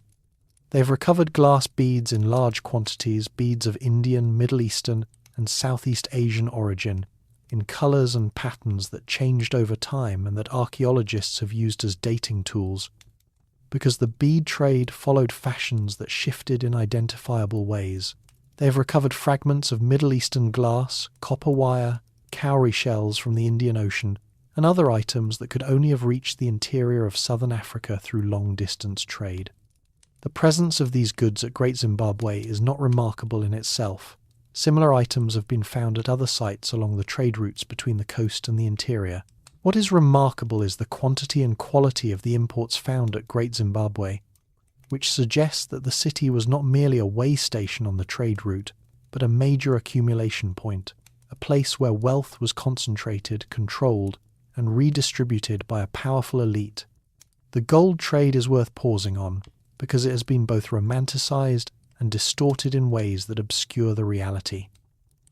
They have recovered glass beads in large quantities, beads of Indian, Middle Eastern, and Southeast Asian origin, in colours and patterns that changed over time and that archaeologists have used as dating tools, because the bead trade followed fashions that shifted in identifiable ways. They have recovered fragments of Middle Eastern glass, copper wire, cowrie shells from the Indian Ocean, and other items that could only have reached the interior of southern Africa through long-distance trade. The presence of these goods at Great Zimbabwe is not remarkable in itself. Similar items have been found at other sites along the trade routes between the coast and the interior, What is remarkable is the quantity and quality of the imports found at Great Zimbabwe, which suggests that the city was not merely a way station on the trade route, but a major accumulation point, a place where wealth was concentrated, controlled, and redistributed by a powerful elite. The gold trade is worth pausing on, because it has been both romanticized and distorted in ways that obscure the reality.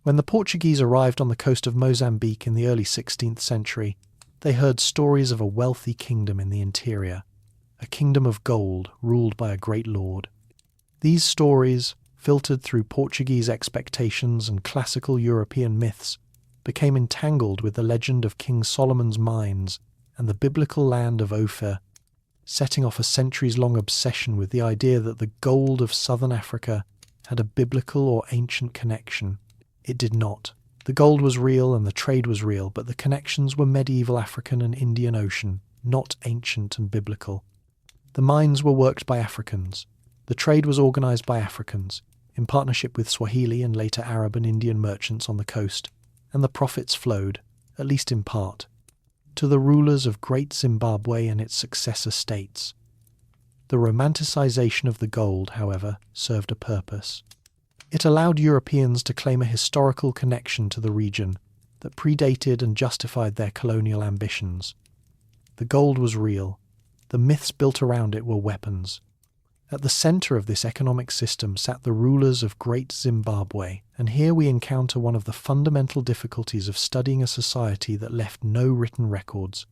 When the Portuguese arrived on the coast of Mozambique in the early 16th century, they heard stories of a wealthy kingdom in the interior, a kingdom of gold ruled by a great lord. These stories, filtered through Portuguese expectations and classical European myths, became entangled with the legend of King Solomon's mines and the biblical land of Ophir, setting off a centuries-long obsession with the idea that the gold of southern Africa had a biblical or ancient connection. It did not. The gold was real and the trade was real, but the connections were medieval African and Indian Ocean, not ancient and biblical. The mines were worked by Africans. The trade was organised by Africans, in partnership with Swahili and later Arab and Indian merchants on the coast, and the profits flowed, at least in part, to the rulers of Great Zimbabwe and its successor states. The romanticisation of the gold, however, served a purpose. It allowed Europeans to claim a historical connection to the region that predated and justified their colonial ambitions. The gold was real. The myths built around it were weapons. At the centre of this economic system sat the rulers of Great Zimbabwe, and here we encounter one of the fundamental difficulties of studying a society that left no written records.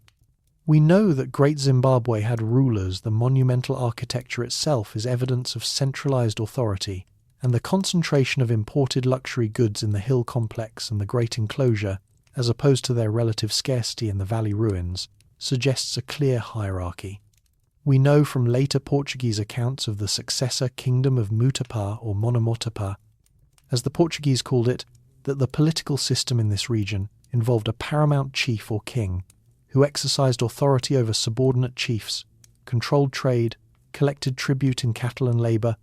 We know that Great Zimbabwe had rulers. The monumental architecture itself is evidence of centralised authority, and the concentration of imported luxury goods in the hill complex and the Great Enclosure, as opposed to their relative scarcity in the valley ruins, suggests a clear hierarchy. We know from later Portuguese accounts of the successor kingdom of Mutapa or Monomotapa, as the Portuguese called it, that the political system in this region involved a paramount chief or king, who exercised authority over subordinate chiefs, controlled trade, collected tribute in cattle and labour,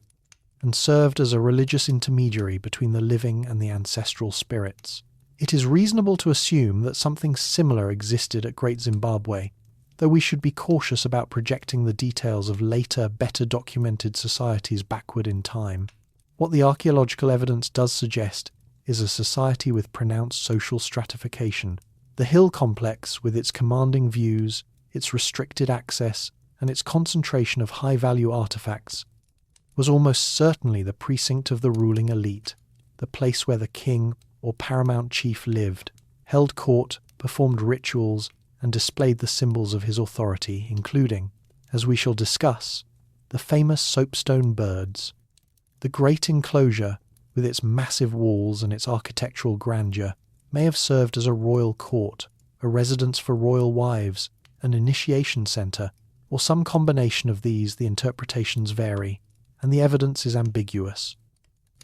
and served as a religious intermediary between the living and the ancestral spirits. It is reasonable to assume that something similar existed at Great Zimbabwe, though we should be cautious about projecting the details of later, better documented societies backward in time. What the archaeological evidence does suggest is a society with pronounced social stratification. The hill complex, with its commanding views, its restricted access, and its concentration of high-value artefacts, was almost certainly the precinct of the ruling elite, the place where the king or paramount chief lived, held court, performed rituals, and displayed the symbols of his authority, including, as we shall discuss, the famous Soapstone birds. The Great Enclosure, with its massive walls and its architectural grandeur, may have served as a royal court, a residence for royal wives, an initiation centre, or some combination of these. The interpretations vary, and the evidence is ambiguous.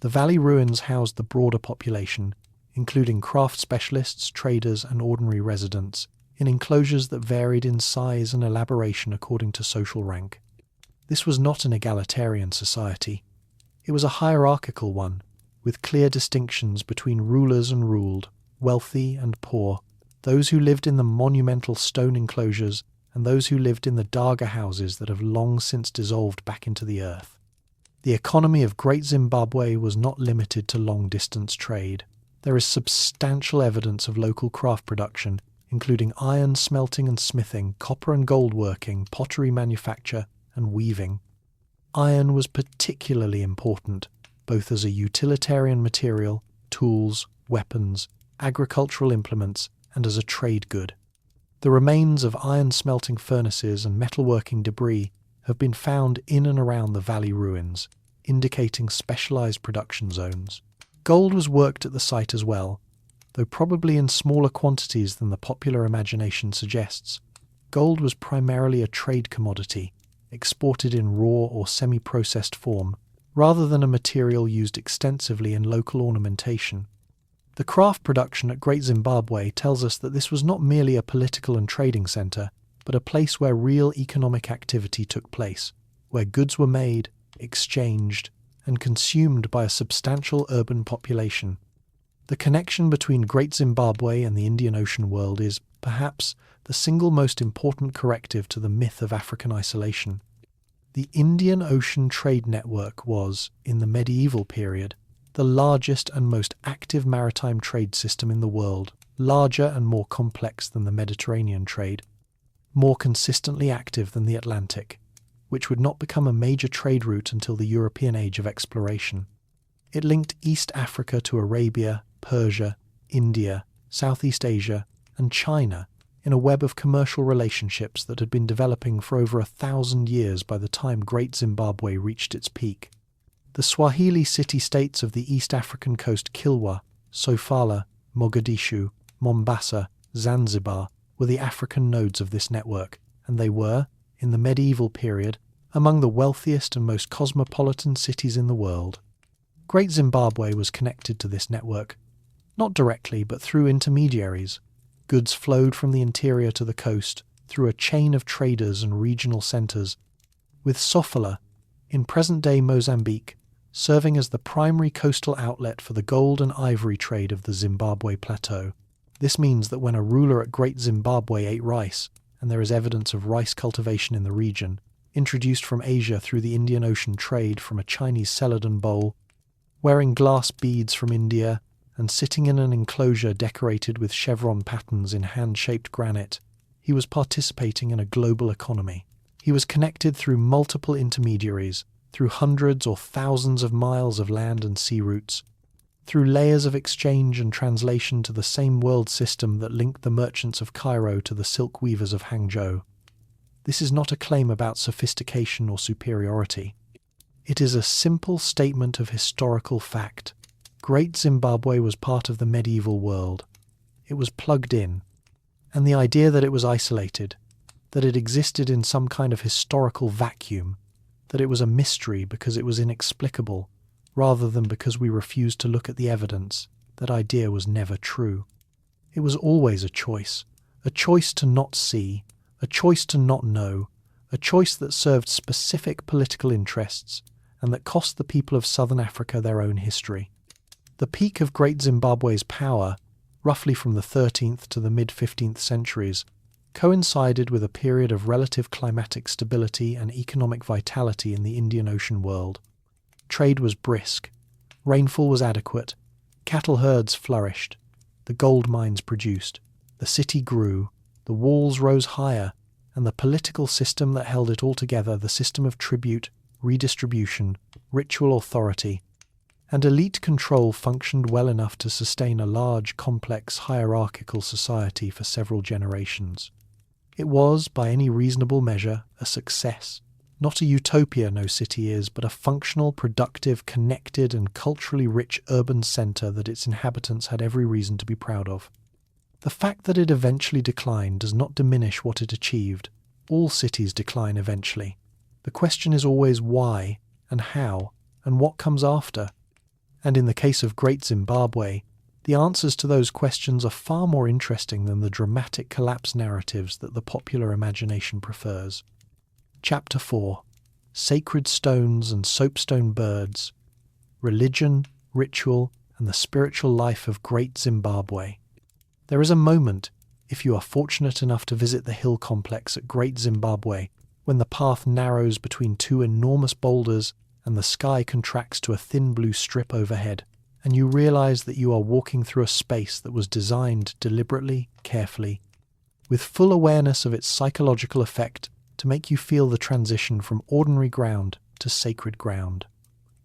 The valley ruins housed the broader population, including craft specialists, traders, and ordinary residents, in enclosures that varied in size and elaboration according to social rank. This was not an egalitarian society. It was a hierarchical one, with clear distinctions between rulers and ruled, wealthy and poor, those who lived in the monumental stone enclosures and those who lived in the daga houses that have long since dissolved back into the earth. The economy of Great Zimbabwe was not limited to long-distance trade. There is substantial evidence of local craft production, including iron smelting and smithing, copper and gold working, pottery manufacture, and weaving. Iron was particularly important, both as a utilitarian material, tools, weapons, agricultural implements, and as a trade good. The remains of iron smelting furnaces and metalworking debris have been found in and around the valley ruins, indicating specialised production zones. Gold was worked at the site as well, though probably in smaller quantities than the popular imagination suggests. Gold was primarily a trade commodity, exported in raw or semi-processed form, rather than a material used extensively in local ornamentation. The craft production at Great Zimbabwe tells us that this was not merely a political and trading centre, but a place where real economic activity took place, where goods were made, exchanged, and consumed by a substantial urban population. The connection between Great Zimbabwe and the Indian Ocean world is, perhaps, the single most important corrective to the myth of African isolation. The Indian Ocean trade network was, in the medieval period, the largest and most active maritime trade system in the world, larger and more complex than the Mediterranean trade, more consistently active than the Atlantic, which would not become a major trade route until the European age of exploration. It linked East Africa to Arabia, Persia, India, Southeast Asia, and China in a web of commercial relationships that had been developing for over 1,000 years by the time Great Zimbabwe reached its peak. The Swahili city-states of the East African coast Kilwa, Sofala, Mogadishu, Mombasa, Zanzibar were the African nodes of this network, and they were, in the medieval period, among the wealthiest and most cosmopolitan cities in the world. Great Zimbabwe was connected to this network, not directly but through intermediaries. Goods flowed from the interior to the coast through a chain of traders and regional centres, with Sofala, in present-day Mozambique, serving as the primary coastal outlet for the gold and ivory trade of the Zimbabwe Plateau. This means that when a ruler at Great Zimbabwe ate rice, and there is evidence of rice cultivation in the region, introduced from Asia through the Indian Ocean trade from a Chinese celadon bowl, wearing glass beads from India, and sitting in an enclosure decorated with chevron patterns in hand-shaped granite, he was participating in a global economy. He was connected through multiple intermediaries, through hundreds or thousands of miles of land and sea routes, through layers of exchange and translation to the same world system that linked the merchants of Cairo to the silk weavers of Hangzhou. This is not a claim about sophistication or superiority. It is a simple statement of historical fact. Great Zimbabwe was part of the medieval world. It was plugged in, and the idea that it was isolated, that it existed in some kind of historical vacuum, that it was a mystery because it was inexplicable, rather than because we refused to look at the evidence, that idea was never true. It was always a choice to not see, a choice to not know, a choice that served specific political interests, and that cost the people of southern Africa their own history. The peak of Great Zimbabwe's power, roughly from the 13th to the mid-15th centuries, coincided with a period of relative climatic stability and economic vitality in the Indian Ocean world. Trade was brisk, rainfall was adequate, cattle herds flourished, the gold mines produced, the city grew, the walls rose higher, and the political system that held it all together, the system of tribute, redistribution, ritual authority, and elite control functioned well enough to sustain a large, complex, hierarchical society for several generations. It was, by any reasonable measure, a success. Not a utopia, no city is, but a functional, productive, connected and culturally rich urban centre that its inhabitants had every reason to be proud of. The fact that it eventually declined does not diminish what it achieved. All cities decline eventually. The question is always why, and how, and what comes after. And in the case of Great Zimbabwe, the answers to those questions are far more interesting than the dramatic collapse narratives that the popular imagination prefers. Chapter 4. Sacred Stones and Soapstone Birds. Religion, Ritual, and the Spiritual Life of Great Zimbabwe. There is a moment, if you are fortunate enough to visit the hill complex at Great Zimbabwe, when the path narrows between two enormous boulders and the sky contracts to a thin blue strip overhead, and you realize that you are walking through a space that was designed deliberately, carefully, with full awareness of its psychological effect to make you feel the transition from ordinary ground to sacred ground.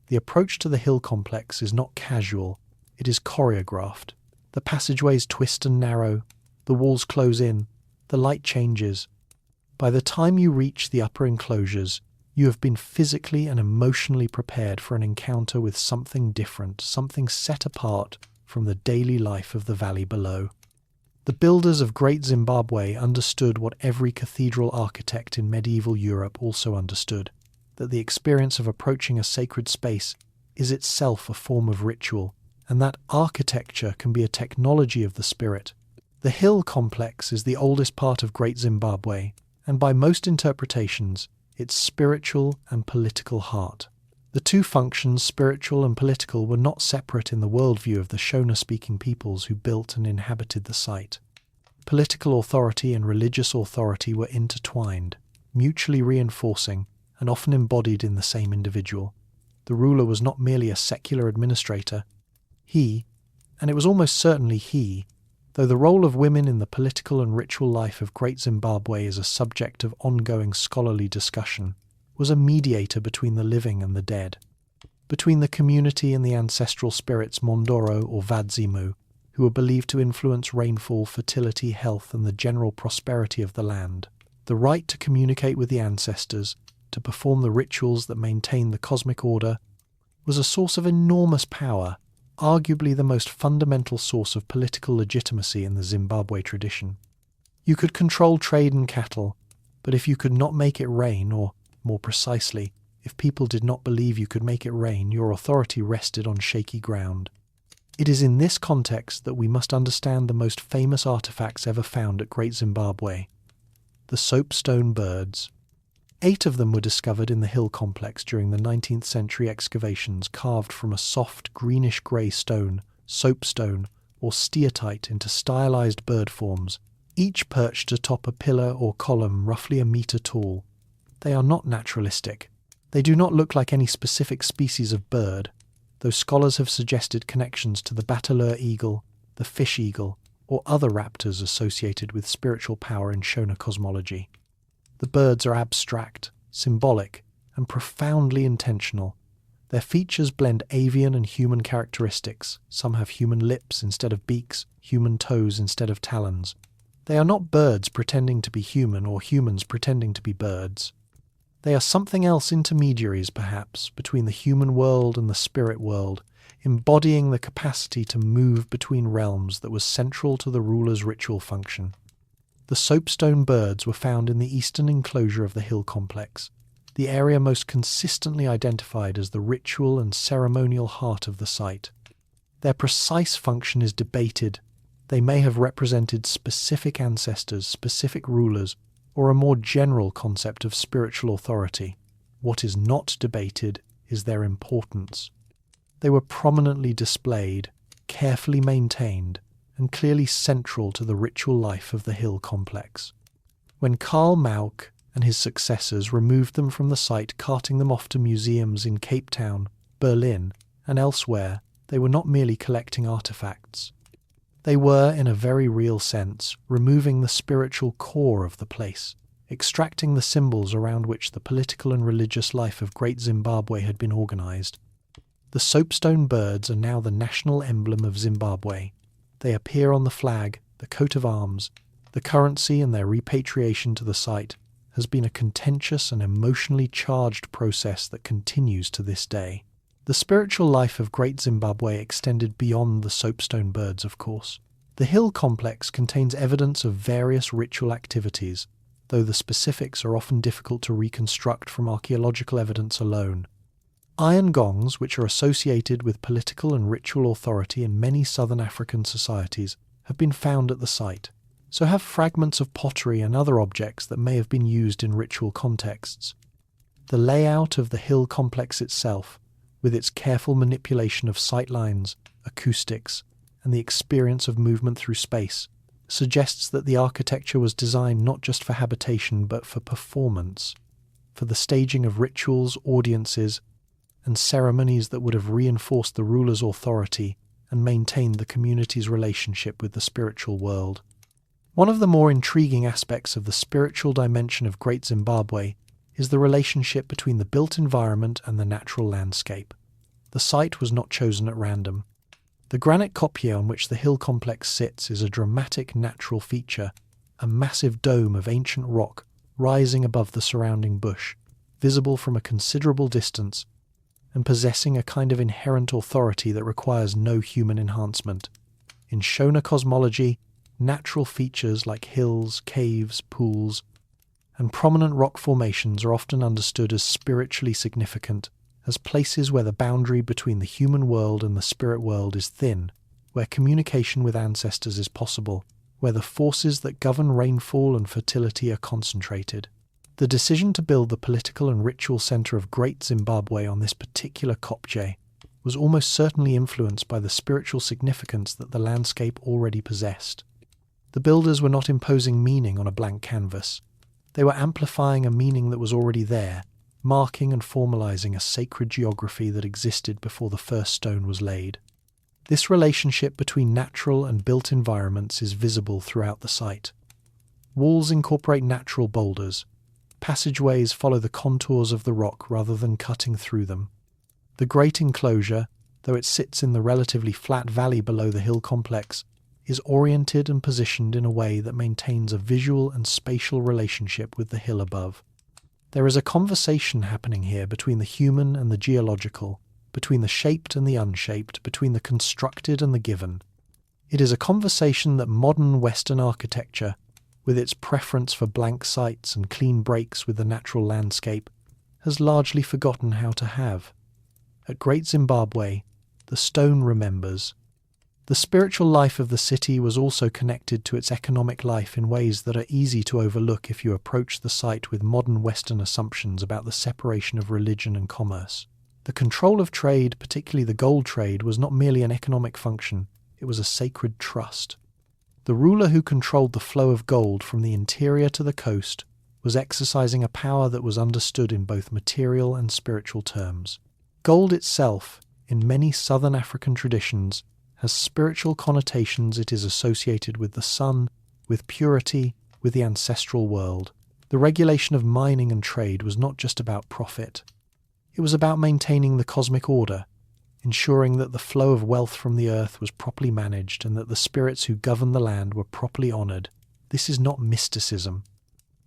The approach to the hill complex is not casual, it is choreographed. The passageways twist and narrow, the walls close in, the light changes. By the time you reach the upper enclosures, you have been physically and emotionally prepared for an encounter with something different, something set apart from the daily life of the valley below. The builders of Great Zimbabwe understood what every cathedral architect in medieval Europe also understood, that the experience of approaching a sacred space is itself a form of ritual, and that architecture can be a technology of the spirit. The hill complex is the oldest part of Great Zimbabwe, and by most interpretations, its spiritual and political heart. The two functions, spiritual and political, were not separate in the worldview of the Shona-speaking peoples who built and inhabited the site. Political authority and religious authority were intertwined, mutually reinforcing, and often embodied in the same individual. The ruler was not merely a secular administrator. He, and it was almost certainly he, though the role of women in the political and ritual life of Great Zimbabwe is a subject of ongoing scholarly discussion, was a mediator between the living and the dead, between the community and the ancestral spirits Mondoro or Vadzimu, who were believed to influence rainfall, fertility, health, and the general prosperity of the land. The right to communicate with the ancestors, to perform the rituals that maintained the cosmic order, was a source of enormous power, arguably the most fundamental source of political legitimacy in the Zimbabwe tradition. You could control trade and cattle, but if you could not make it rain, or, more precisely, if people did not believe you could make it rain, your authority rested on shaky ground. It is in this context that we must understand the most famous artifacts ever found at Great Zimbabwe, the Soapstone birds. 8 of them were discovered in the hill complex during the 19th-century excavations, carved from a soft greenish-grey stone, soapstone, or steatite into stylized bird forms, each perched atop a pillar or column roughly a metre tall. They are not naturalistic. They do not look like any specific species of bird, though scholars have suggested connections to the battler eagle, the fish eagle, or other raptors associated with spiritual power in Shona cosmology. The birds are abstract, symbolic, and profoundly intentional. Their features blend avian and human characteristics. Some have human lips instead of beaks, human toes instead of talons. They are not birds pretending to be human or humans pretending to be birds. They are something else, intermediaries perhaps, between the human world and the spirit world, embodying the capacity to move between realms that was central to the ruler's ritual function. The soapstone birds were found in the eastern enclosure of the hill complex, the area most consistently identified as the ritual and ceremonial heart of the site. Their precise function is debated. They may have represented specific ancestors, specific rulers, or a more general concept of spiritual authority. What is not debated is their importance. They were prominently displayed, carefully maintained, and clearly central to the ritual life of the hill complex. When Karl Mauch and his successors removed them from the site, carting them off to museums in Cape Town, Berlin, and elsewhere, they were not merely collecting artifacts. They were, in a very real sense, removing the spiritual core of the place, extracting the symbols around which the political and religious life of Great Zimbabwe had been organized. The soapstone birds are now the national emblem of Zimbabwe. They appear on the flag, the coat of arms. The currency, and their repatriation to the site has been a contentious and emotionally charged process that continues to this day. The spiritual life of Great Zimbabwe extended beyond the soapstone birds, of course. The hill complex contains evidence of various ritual activities, though the specifics are often difficult to reconstruct from archaeological evidence alone. Iron gongs, which are associated with political and ritual authority in many southern African societies, have been found at the site. So have fragments of pottery and other objects that may have been used in ritual contexts. The layout of the hill complex itself, with its careful manipulation of sightlines, acoustics, and the experience of movement through space, suggests that the architecture was designed not just for habitation but for performance, for the staging of rituals, audiences, and ceremonies that would have reinforced the ruler's authority and maintained the community's relationship with the spiritual world. One of the more intriguing aspects of the spiritual dimension of Great Zimbabwe is the relationship between the built environment and the natural landscape. The site was not chosen at random. The granite kopje on which the hill complex sits is a dramatic natural feature, a massive dome of ancient rock rising above the surrounding bush, visible from a considerable distance, and possessing a kind of inherent authority that requires no human enhancement. In Shona cosmology, natural features like hills, caves, pools, and prominent rock formations are often understood as spiritually significant, as places where the boundary between the human world and the spirit world is thin, where communication with ancestors is possible, where the forces that govern rainfall and fertility are concentrated. The decision to build the political and ritual centre of Great Zimbabwe on this particular kopje was almost certainly influenced by the spiritual significance that the landscape already possessed. The builders were not imposing meaning on a blank canvas. They were amplifying a meaning that was already there, marking and formalising a sacred geography that existed before the first stone was laid. This relationship between natural and built environments is visible throughout the site. Walls incorporate natural boulders. Passageways follow the contours of the rock rather than cutting through them. The Great Enclosure, though it sits in the relatively flat valley below the hill complex, is oriented and positioned in a way that maintains a visual and spatial relationship with the hill above. There is a conversation happening here between the human and the geological, between the shaped and the unshaped, between the constructed and the given. It is a conversation that modern Western architecture, with its preference for blank sites and clean breaks with the natural landscape, has largely forgotten how to have. At Great Zimbabwe, the stone remembers. The spiritual life of the city was also connected to its economic life in ways that are easy to overlook if you approach the site with modern Western assumptions about the separation of religion and commerce. The control of trade, particularly the gold trade, was not merely an economic function, it was a sacred trust. The ruler who controlled the flow of gold from the interior to the coast was exercising a power that was understood in both material and spiritual terms. Gold itself, in many southern African traditions, has spiritual connotations. It is associated with the sun, with purity, with the ancestral world. The regulation of mining and trade was not just about profit. It was about maintaining the cosmic order, ensuring that the flow of wealth from the earth was properly managed and that the spirits who govern the land were properly honoured. This is not mysticism.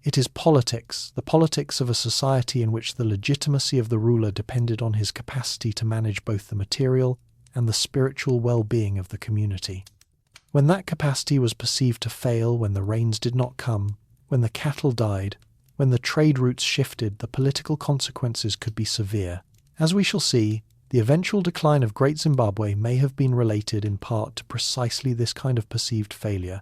It is politics, the politics of a society in which the legitimacy of the ruler depended on his capacity to manage both the material and the spiritual well-being of the community. When that capacity was perceived to fail, when the rains did not come, when the cattle died, when the trade routes shifted, the political consequences could be severe. As we shall see, the eventual decline of Great Zimbabwe may have been related in part to precisely this kind of perceived failure.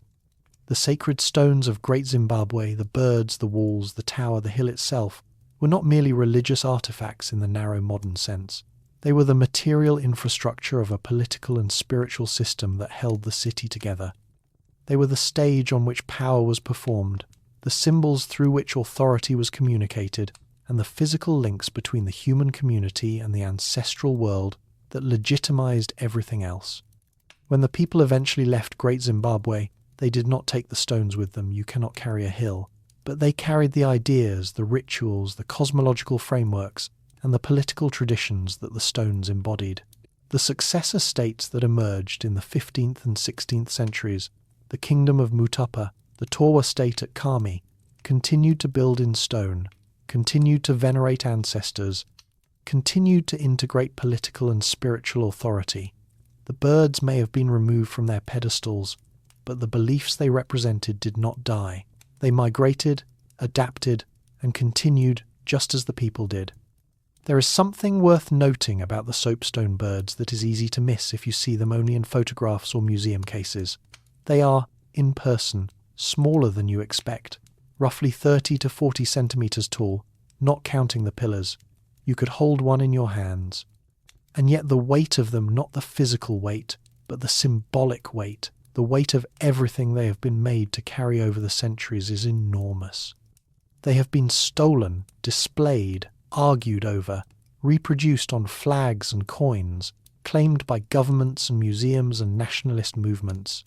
The sacred stones of Great Zimbabwe, the birds, the walls, the tower, the hill itself, were not merely religious artifacts in the narrow modern sense. They were the material infrastructure of a political and spiritual system that held the city together. They were the stage on which power was performed, the symbols through which authority was communicated, and the physical links between the human community and the ancestral world that legitimized everything else. When the people eventually left Great Zimbabwe, they did not take the stones with them. You cannot carry a hill. But they carried the ideas, the rituals, the cosmological frameworks, and the political traditions that the stones embodied. The successor states that emerged in the 15th and 16th centuries, the kingdom of Mutapa, the Torwa state at Kami, continued to build in stone, continued to venerate ancestors, continued to integrate political and spiritual authority. The birds may have been removed from their pedestals, but the beliefs they represented did not die. They migrated, adapted, and continued just as the people did. There is something worth noting about the soapstone birds that is easy to miss if you see them only in photographs or museum cases. They are, in person, smaller than you expect, roughly 30 to 40 centimetres tall, not counting the pillars. You could hold one in your hands. And yet the weight of them, not the physical weight, but the symbolic weight, the weight of everything they have been made to carry over the centuries, is enormous. They have been stolen, displayed, argued over, reproduced on flags and coins, claimed by governments and museums and nationalist movements.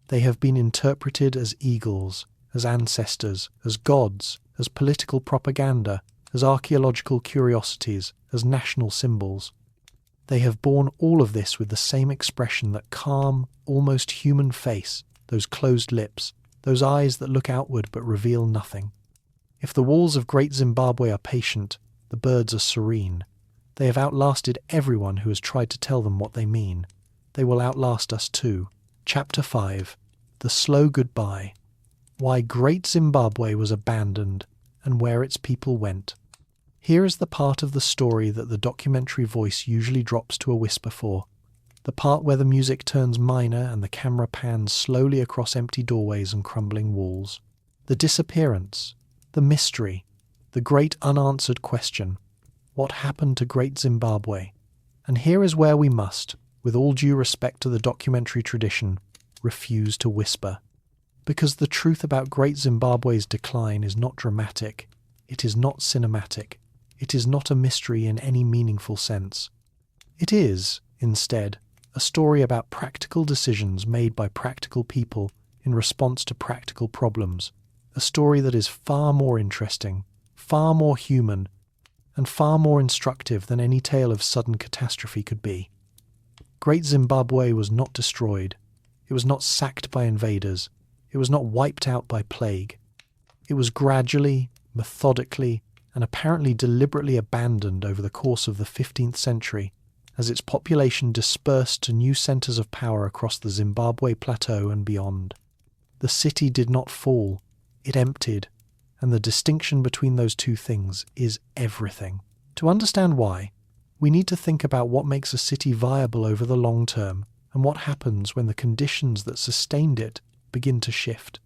They have been interpreted as eagles, as ancestors, as gods, as political propaganda, as archaeological curiosities, as national symbols. They have borne all of this with the same expression, that calm, almost human face, those closed lips, those eyes that look outward but reveal nothing. If the walls of Great Zimbabwe are patient, the birds are serene. They have outlasted everyone who has tried to tell them what they mean. They will outlast us too. Chapter 5. The Slow Goodbye. Why Great Zimbabwe was abandoned and where its people went. Here is the part of the story that the documentary voice usually drops to a whisper for. The part where the music turns minor and the camera pans slowly across empty doorways and crumbling walls. The disappearance. The mystery. the great unanswered question, what happened to Great Zimbabwe? And here is where we must, with all due respect to the documentary tradition, refuse to whisper. Because the truth about Great Zimbabwe's decline is not dramatic, it is not cinematic, it is not a mystery in any meaningful sense. It is, instead, a story about practical decisions made by practical people in response to practical problems, a story that is far more interesting, far more human, and far more instructive than any tale of sudden catastrophe could be. Great Zimbabwe was not destroyed, it was not sacked by invaders, it was not wiped out by plague. It was gradually, methodically, and apparently deliberately abandoned over the course of the 15th century as its population dispersed to new centres of power across the Zimbabwe Plateau and beyond. The city did not fall, it emptied, and the distinction between those two things is everything. To understand why, we need to think about what makes a city viable over the long term and what happens when the conditions that sustained it begin to shift.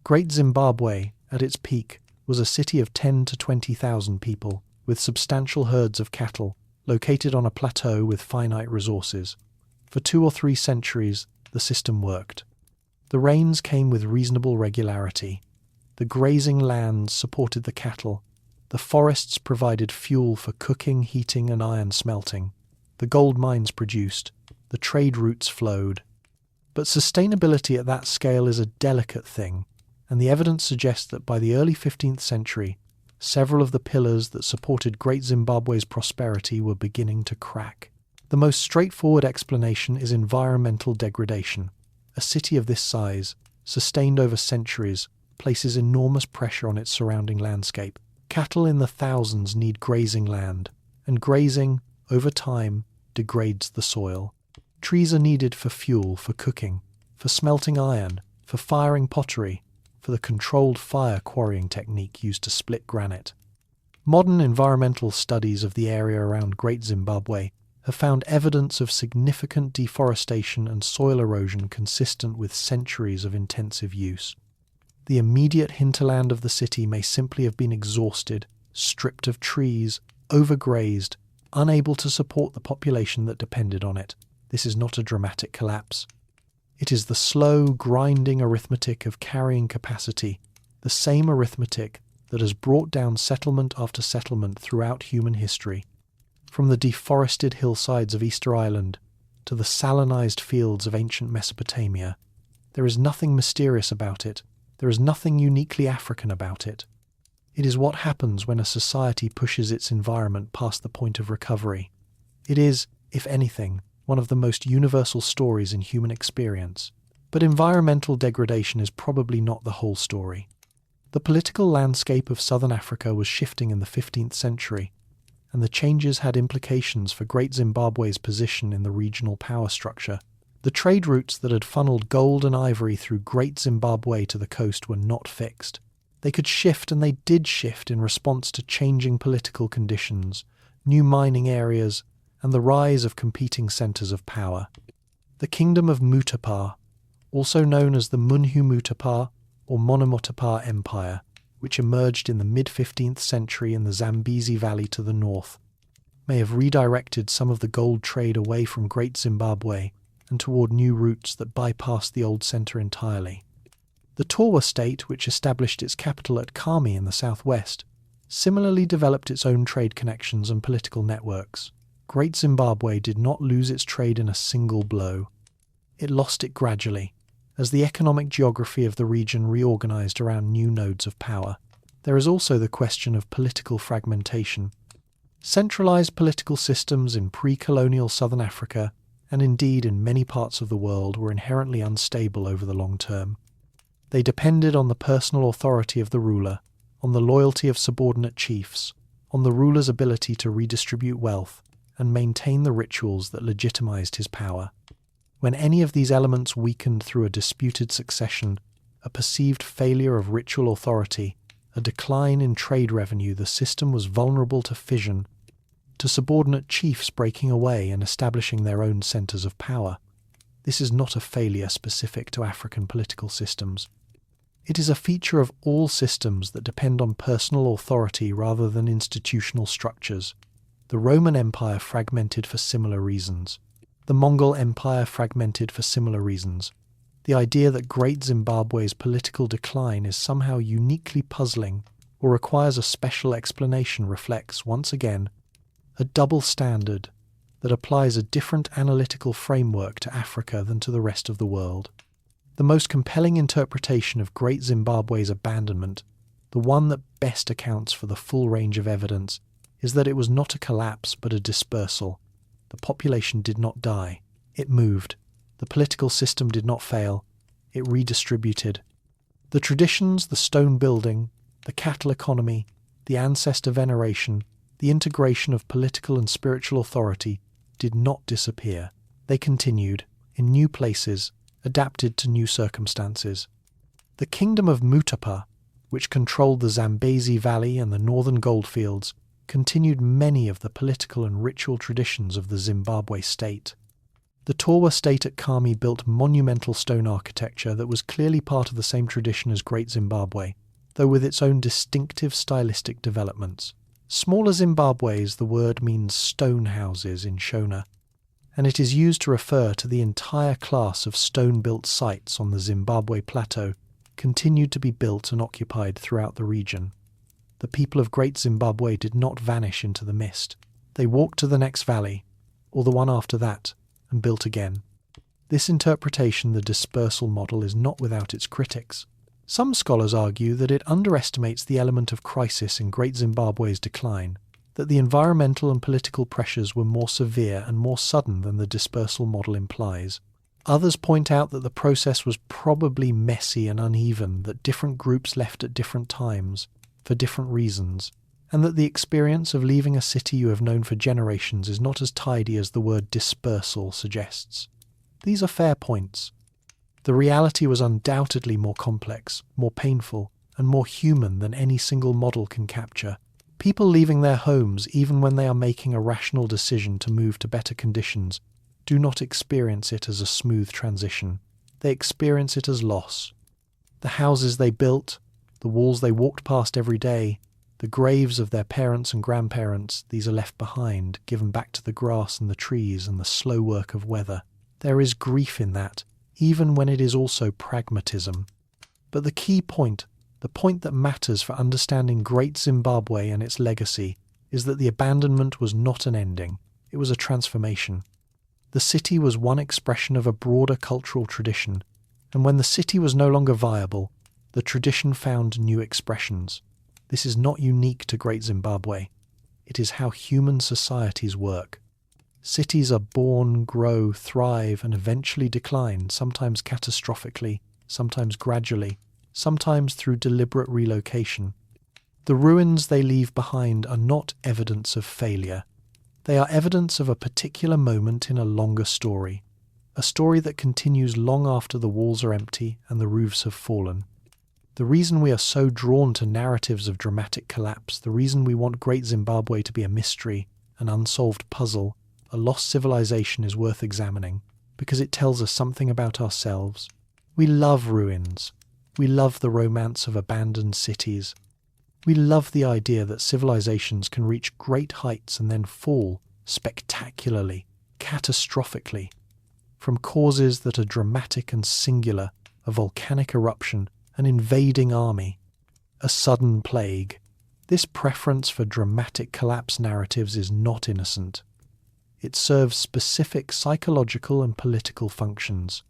Great Zimbabwe, at its peak, was a city of 10 to 20,000 people, with substantial herds of cattle, located on a plateau with finite resources. For 2 or 3 centuries, the system worked. The rains came with reasonable regularity. The grazing lands supported the cattle. The forests provided fuel for cooking, heating, and iron smelting. The gold mines produced. The trade routes flowed. But sustainability at that scale is a delicate thing, and the evidence suggests that by the early 15th century, several of the pillars that supported Great Zimbabwe's prosperity were beginning to crack. The most straightforward explanation is environmental degradation. A city of this size, sustained over centuries, places enormous pressure on its surrounding landscape. Cattle in the thousands need grazing land, and grazing, over time, degrades the soil. Trees are needed for fuel, for cooking, for smelting iron, for firing pottery, for the controlled fire quarrying technique used to split granite. Modern environmental studies of the area around Great Zimbabwe have found evidence of significant deforestation and soil erosion consistent with centuries of intensive use. The immediate hinterland of the city may simply have been exhausted, stripped of trees, overgrazed, unable to support the population that depended on it. This is not a dramatic collapse. It is the slow, grinding arithmetic of carrying capacity, the same arithmetic that has brought down settlement after settlement throughout human history. From the deforested hillsides of Easter Island to the salinized fields of ancient Mesopotamia, there is nothing mysterious about it. There is nothing uniquely African about it. It is what happens when a society pushes its environment past the point of recovery. It is, if anything, one of the most universal stories in human experience. But environmental degradation is probably not the whole story. The political landscape of southern Africa was shifting in the 15th century, and the changes had implications for Great Zimbabwe's position in the regional power structure. The trade routes that had funneled gold and ivory through Great Zimbabwe to the coast were not fixed. They could shift, and they did shift in response to changing political conditions, new mining areas, and the rise of competing centres of power. The Kingdom of Mutapa, also known as the Munhu-Mutapa or Monomotapa Empire, which emerged in the mid-15th century in the Zambezi Valley to the north, may have redirected some of the gold trade away from Great Zimbabwe and toward new routes that bypassed the old centre entirely. The Torwa state, which established its capital at Kami in the southwest, similarly developed its own trade connections and political networks. Great Zimbabwe did not lose its trade in a single blow. It lost it gradually, as the economic geography of the region reorganized around new nodes of power. There is also the question of political fragmentation. Centralized political systems in pre-colonial southern Africa, and indeed in many parts of the world, were inherently unstable over the long term. They depended on the personal authority of the ruler, on the loyalty of subordinate chiefs, on the ruler's ability to redistribute wealth, and maintain the rituals that legitimized his power. When any of these elements weakened through a disputed succession, a perceived failure of ritual authority, a decline in trade revenue, the system was vulnerable to fission, to subordinate chiefs breaking away and establishing their own centres of power. This is not a failure specific to African political systems. It is a feature of all systems that depend on personal authority rather than institutional structures. The Roman Empire fragmented for similar reasons. The Mongol Empire fragmented for similar reasons. The idea that Great Zimbabwe's political decline is somehow uniquely puzzling or requires a special explanation reflects, once again, a double standard that applies a different analytical framework to Africa than to the rest of the world. The most compelling interpretation of Great Zimbabwe's abandonment, the one that best accounts for the full range of evidence, is that it was not a collapse but a dispersal. The population did not die. It moved. The political system did not fail. It redistributed. The traditions, the stone building, the cattle economy, the ancestor veneration, the integration of political and spiritual authority did not disappear. They continued, in new places, adapted to new circumstances. The kingdom of Mutapa, which controlled the Zambezi Valley and the northern goldfields, continued many of the political and ritual traditions of the Zimbabwe state. The Torwa state at Kami built monumental stone architecture that was clearly part of the same tradition as Great Zimbabwe, though with its own distinctive stylistic developments. Smaller Zimbabwe's, the word means stone houses in Shona, and it is used to refer to the entire class of stone-built sites on the Zimbabwe Plateau continued to be built and occupied throughout the region. The people of Great Zimbabwe did not vanish into the mist. They walked to the next valley, or the one after that, and built again. This interpretation, the dispersal model, is not without its critics. Some scholars argue that it underestimates the element of crisis in Great Zimbabwe's decline, that the environmental and political pressures were more severe and more sudden than the dispersal model implies. Others point out that the process was probably messy and uneven, that different groups left at different times, for different reasons, and that the experience of leaving a city you have known for generations is not as tidy as the word dispersal suggests. These are fair points. The reality was undoubtedly more complex, more painful, and more human than any single model can capture. People leaving their homes, even when they are making a rational decision to move to better conditions, do not experience it as a smooth transition. They experience it as loss. The houses they built, the walls they walked past every day, the graves of their parents and grandparents, these are left behind, given back to the grass and the trees and the slow work of weather. There is grief in that, even when it is also pragmatism. But the key point, the point that matters for understanding Great Zimbabwe and its legacy, is that the abandonment was not an ending, it was a transformation. The city was one expression of a broader cultural tradition, and when the city was no longer viable, the tradition found new expressions. This is not unique to Great Zimbabwe. It is how human societies work. Cities are born, grow, thrive, and eventually decline, sometimes catastrophically, sometimes gradually, sometimes through deliberate relocation. The ruins they leave behind are not evidence of failure. They are evidence of a particular moment in a longer story, a story that continues long after the walls are empty and the roofs have fallen. The reason we are so drawn to narratives of dramatic collapse, the reason we want Great Zimbabwe to be a mystery, an unsolved puzzle, a lost civilization is worth examining, because it tells us something about ourselves. We love ruins. We love the romance of abandoned cities. We love the idea that civilizations can reach great heights and then fall spectacularly, catastrophically, from causes that are dramatic and singular, a volcanic eruption, an invading army, a sudden plague. This preference for dramatic collapse narratives is not innocent. It serves specific psychological and political functions.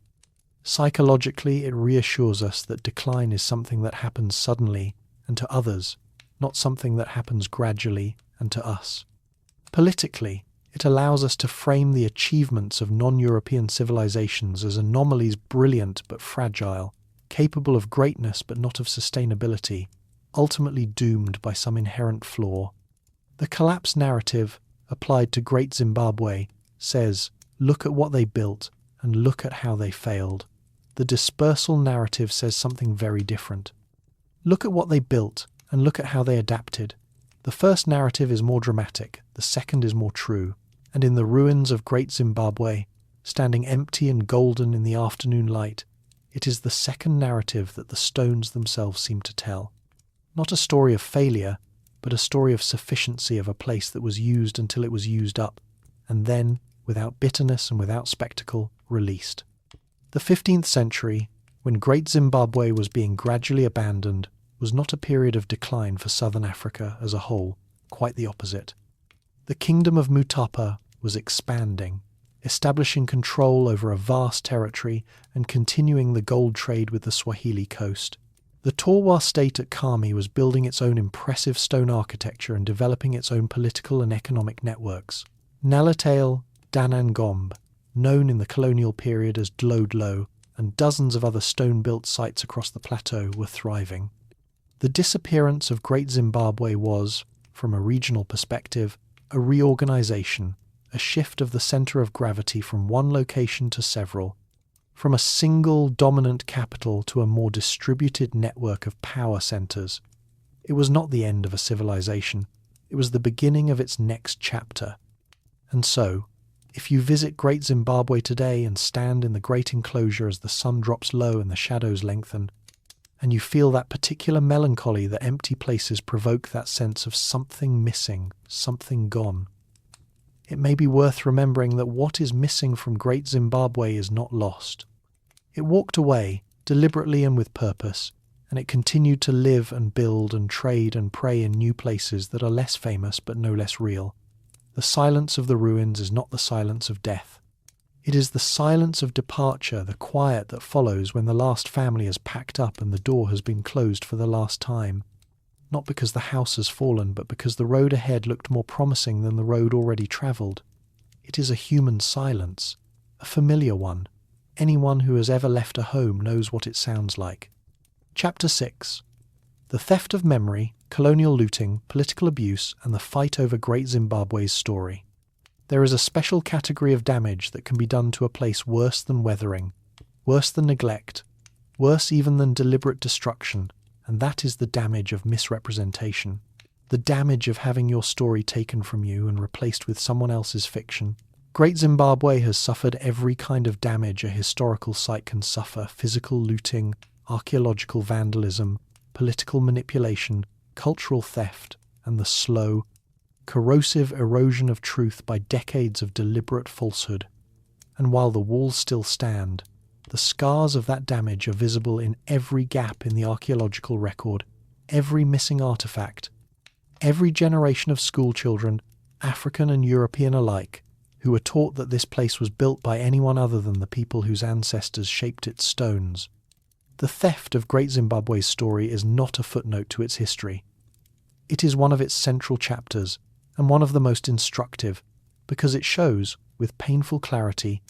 Psychologically, it reassures us that decline is something that happens suddenly and to others, not something that happens gradually and to us. Politically, it allows us to frame the achievements of non-European civilizations as anomalies brilliant but fragile, capable of greatness but not of sustainability, ultimately doomed by some inherent flaw. The collapse narrative, applied to Great Zimbabwe, says, look at what they built and look at how they failed. The dispersal narrative says something very different. Look at what they built and look at how they adapted. The first narrative is more dramatic, the second is more true, and in the ruins of Great Zimbabwe, standing empty and golden in the afternoon light, It is the second narrative that the stones themselves seem to tell. Not a story of failure, but a story of sufficiency of a place that was used until it was used up, and then, without bitterness and without spectacle, released. The 15th century, when Great Zimbabwe was being gradually abandoned, was not a period of decline for southern Africa as a whole, quite the opposite. The kingdom of Mutapa was expanding, establishing control over a vast territory and continuing the gold trade with the Swahili coast. The Torwa state at Kami was building its own impressive stone architecture and developing its own political and economic networks. Nalatale, Danangombe, known in the colonial period as Dlodlo, and dozens of other stone-built sites across the plateau were thriving. The disappearance of Great Zimbabwe was, from a regional perspective, a reorganization, a shift of the center of gravity from one location to several, from a single dominant capital to a more distributed network of power centers. It was not the end of a civilization, it was the beginning of its next chapter. And so, if you visit Great Zimbabwe today and stand in the Great Enclosure as the sun drops low and the shadows lengthen, and you feel that particular melancholy that empty places provoke, that sense of something missing, something gone, it may be worth remembering that what is missing from Great Zimbabwe is not lost. It walked away, deliberately and with purpose, and it continued to live and build and trade and prey in new places that are less famous but no less real. The silence of the ruins is not the silence of death. It is the silence of departure, the quiet that follows when the last family has packed up and the door has been closed for the last time. Not because the house has fallen, but because the road ahead looked more promising than the road already travelled. It is a human silence, a familiar one. Anyone who has ever left a home knows what it sounds like. Chapter 6. The theft of memory, colonial looting, political abuse, and the fight over Great Zimbabwe's story. There is a special category of damage that can be done to a place worse than weathering, worse than neglect, worse even than deliberate destruction, and that is the damage of misrepresentation, the damage of having your story taken from you and replaced with someone else's fiction. Great Zimbabwe has suffered every kind of damage a historical site can suffer: physical looting, archaeological vandalism, political manipulation, cultural theft, and the slow, corrosive erosion of truth by decades of deliberate falsehood. And while the walls still stand, the scars of that damage are visible in every gap in the archaeological record, every missing artifact, every generation of schoolchildren, African and European alike, who were taught that this place was built by anyone other than the people whose ancestors shaped its stones. The theft of Great Zimbabwe's story is not a footnote to its history. It is one of its central chapters, and one of the most instructive, because it shows, with painful clarity,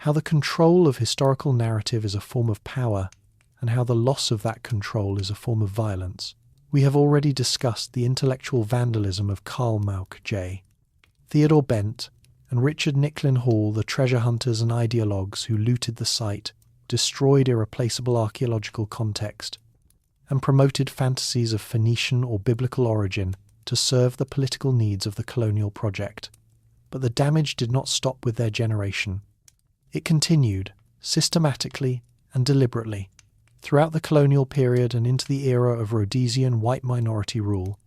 how the control of historical narrative is a form of power, and how the loss of that control is a form of violence. We have already discussed the intellectual vandalism of Karl Mauch, J. Theodore Bent, and Richard Nicklin Hall, the treasure hunters and ideologues who looted the site, destroyed irreplaceable archaeological context, and promoted fantasies of Phoenician or biblical origin to serve the political needs of the colonial project. But the damage did not stop with their generation. It continued, systematically and deliberately, throughout the colonial period and into the era of Rhodesian white minority rule.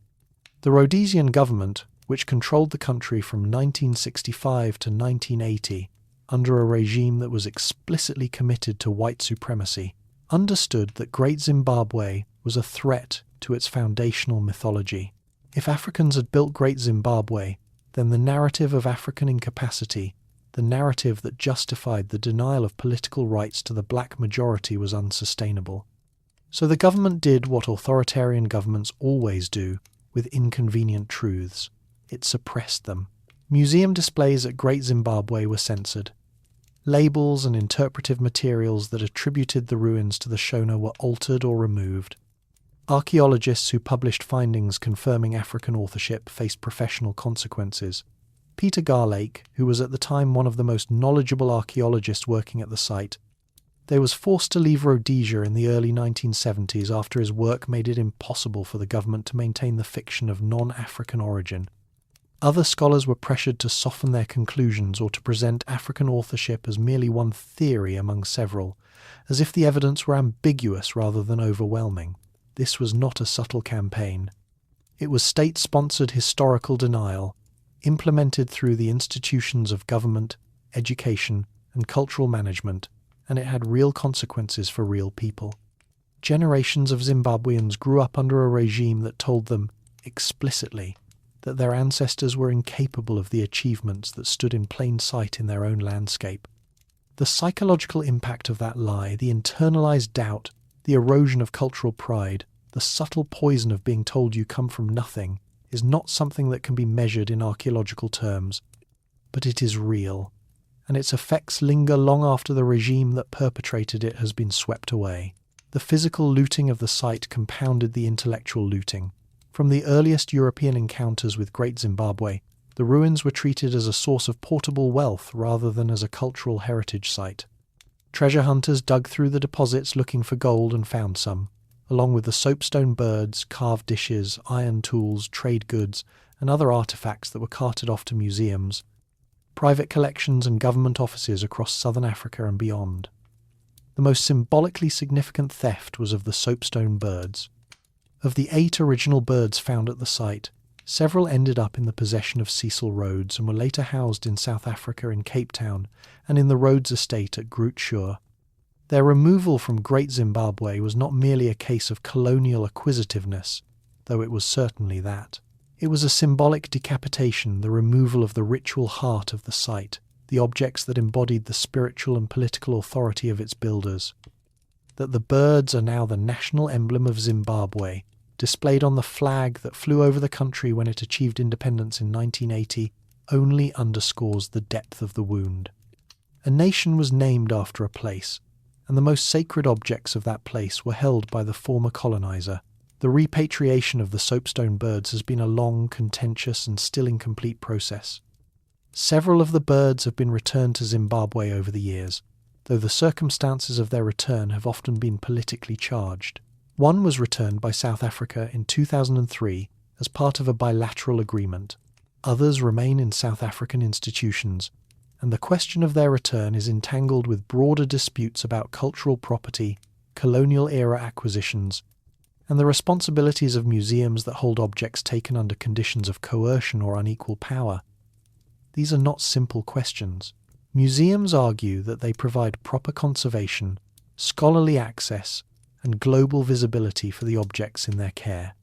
The Rhodesian government, which controlled the country from 1965 to 1980, under a regime that was explicitly committed to white supremacy, understood that Great Zimbabwe was a threat to its foundational mythology. If Africans had built Great Zimbabwe, then the narrative of African incapacity, the narrative that justified the denial of political rights to the black majority, was unsustainable. So the government did what authoritarian governments always do with inconvenient truths. It suppressed them. Museum displays at Great Zimbabwe were censored. Labels and interpretive materials that attributed the ruins to the Shona were altered or removed. Archaeologists who published findings confirming African authorship faced professional consequences. Peter Garlake, who was at the time one of the most knowledgeable archaeologists working at the site, was forced to leave Rhodesia in the early 1970s after his work made it impossible for the government to maintain the fiction of non-African origin. Other scholars were pressured to soften their conclusions or to present African authorship as merely one theory among several, as if the evidence were ambiguous rather than overwhelming. This was not a subtle campaign. It was state-sponsored historical denial, implemented through the institutions of government, education, and cultural management, and it had real consequences for real people. Generations of Zimbabweans grew up under a regime that told them, explicitly, that their ancestors were incapable of the achievements that stood in plain sight in their own landscape. The psychological impact of that lie, the internalized doubt, the erosion of cultural pride, the subtle poison of being told you come from nothing, is not something that can be measured in archaeological terms, but it is real, and its effects linger long after the regime that perpetrated it has been swept away. The physical looting of the site compounded the intellectual looting. From the earliest European encounters with Great Zimbabwe, the ruins were treated as a source of portable wealth rather than as a cultural heritage site. Treasure hunters dug through the deposits looking for gold and found some, along with the soapstone birds, carved dishes, iron tools, trade goods, and other artifacts that were carted off to museums, private collections and government offices across southern Africa and beyond. The most symbolically significant theft was of the soapstone birds. Of the 8 original birds found at the site, several ended up in the possession of Cecil Rhodes and were later housed in South Africa in Cape Town and in the Rhodes estate at Gertrude. Their removal from Great Zimbabwe was not merely a case of colonial acquisitiveness, though it was certainly that. It was a symbolic decapitation, the removal of the ritual heart of the site, the objects that embodied the spiritual and political authority of its builders. That the birds are now the national emblem of Zimbabwe, displayed on the flag that flew over the country when it achieved independence in 1980, only underscores the depth of the wound. A nation was named after a place, and the most sacred objects of that place were held by the former colonizer. The repatriation of the soapstone birds has been a long, contentious, and still incomplete process. Several of the birds have been returned to Zimbabwe over the years, though the circumstances of their return have often been politically charged. One was returned by South Africa in 2003 as part of a bilateral agreement. Others remain in South African institutions, and the question of their return is entangled with broader disputes about cultural property, colonial-era acquisitions, and the responsibilities of museums that hold objects taken under conditions of coercion or unequal power. These are not simple questions. Museums argue that they provide proper conservation, scholarly access, and global visibility for the objects in their care.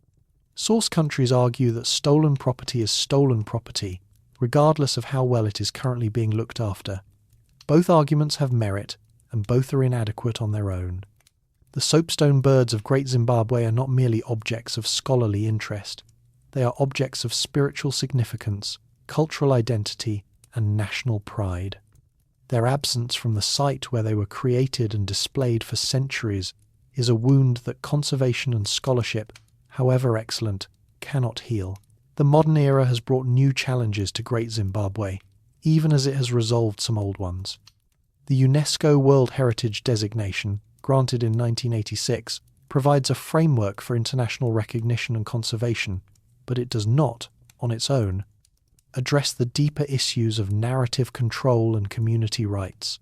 Source countries argue that stolen property is stolen property, regardless of how well it is currently being looked after. Both arguments have merit, and both are inadequate on their own. The soapstone birds of Great Zimbabwe are not merely objects of scholarly interest. They are objects of spiritual significance, cultural identity, and national pride. Their absence from the site where they were created and displayed for centuries is a wound that conservation and scholarship, however excellent, cannot heal. The modern era has brought new challenges to Great Zimbabwe, even as it has resolved some old ones. The UNESCO World Heritage designation, granted in 1986, provides a framework for international recognition and conservation, but it does not, on its own, address the deeper issues of narrative control and community rights.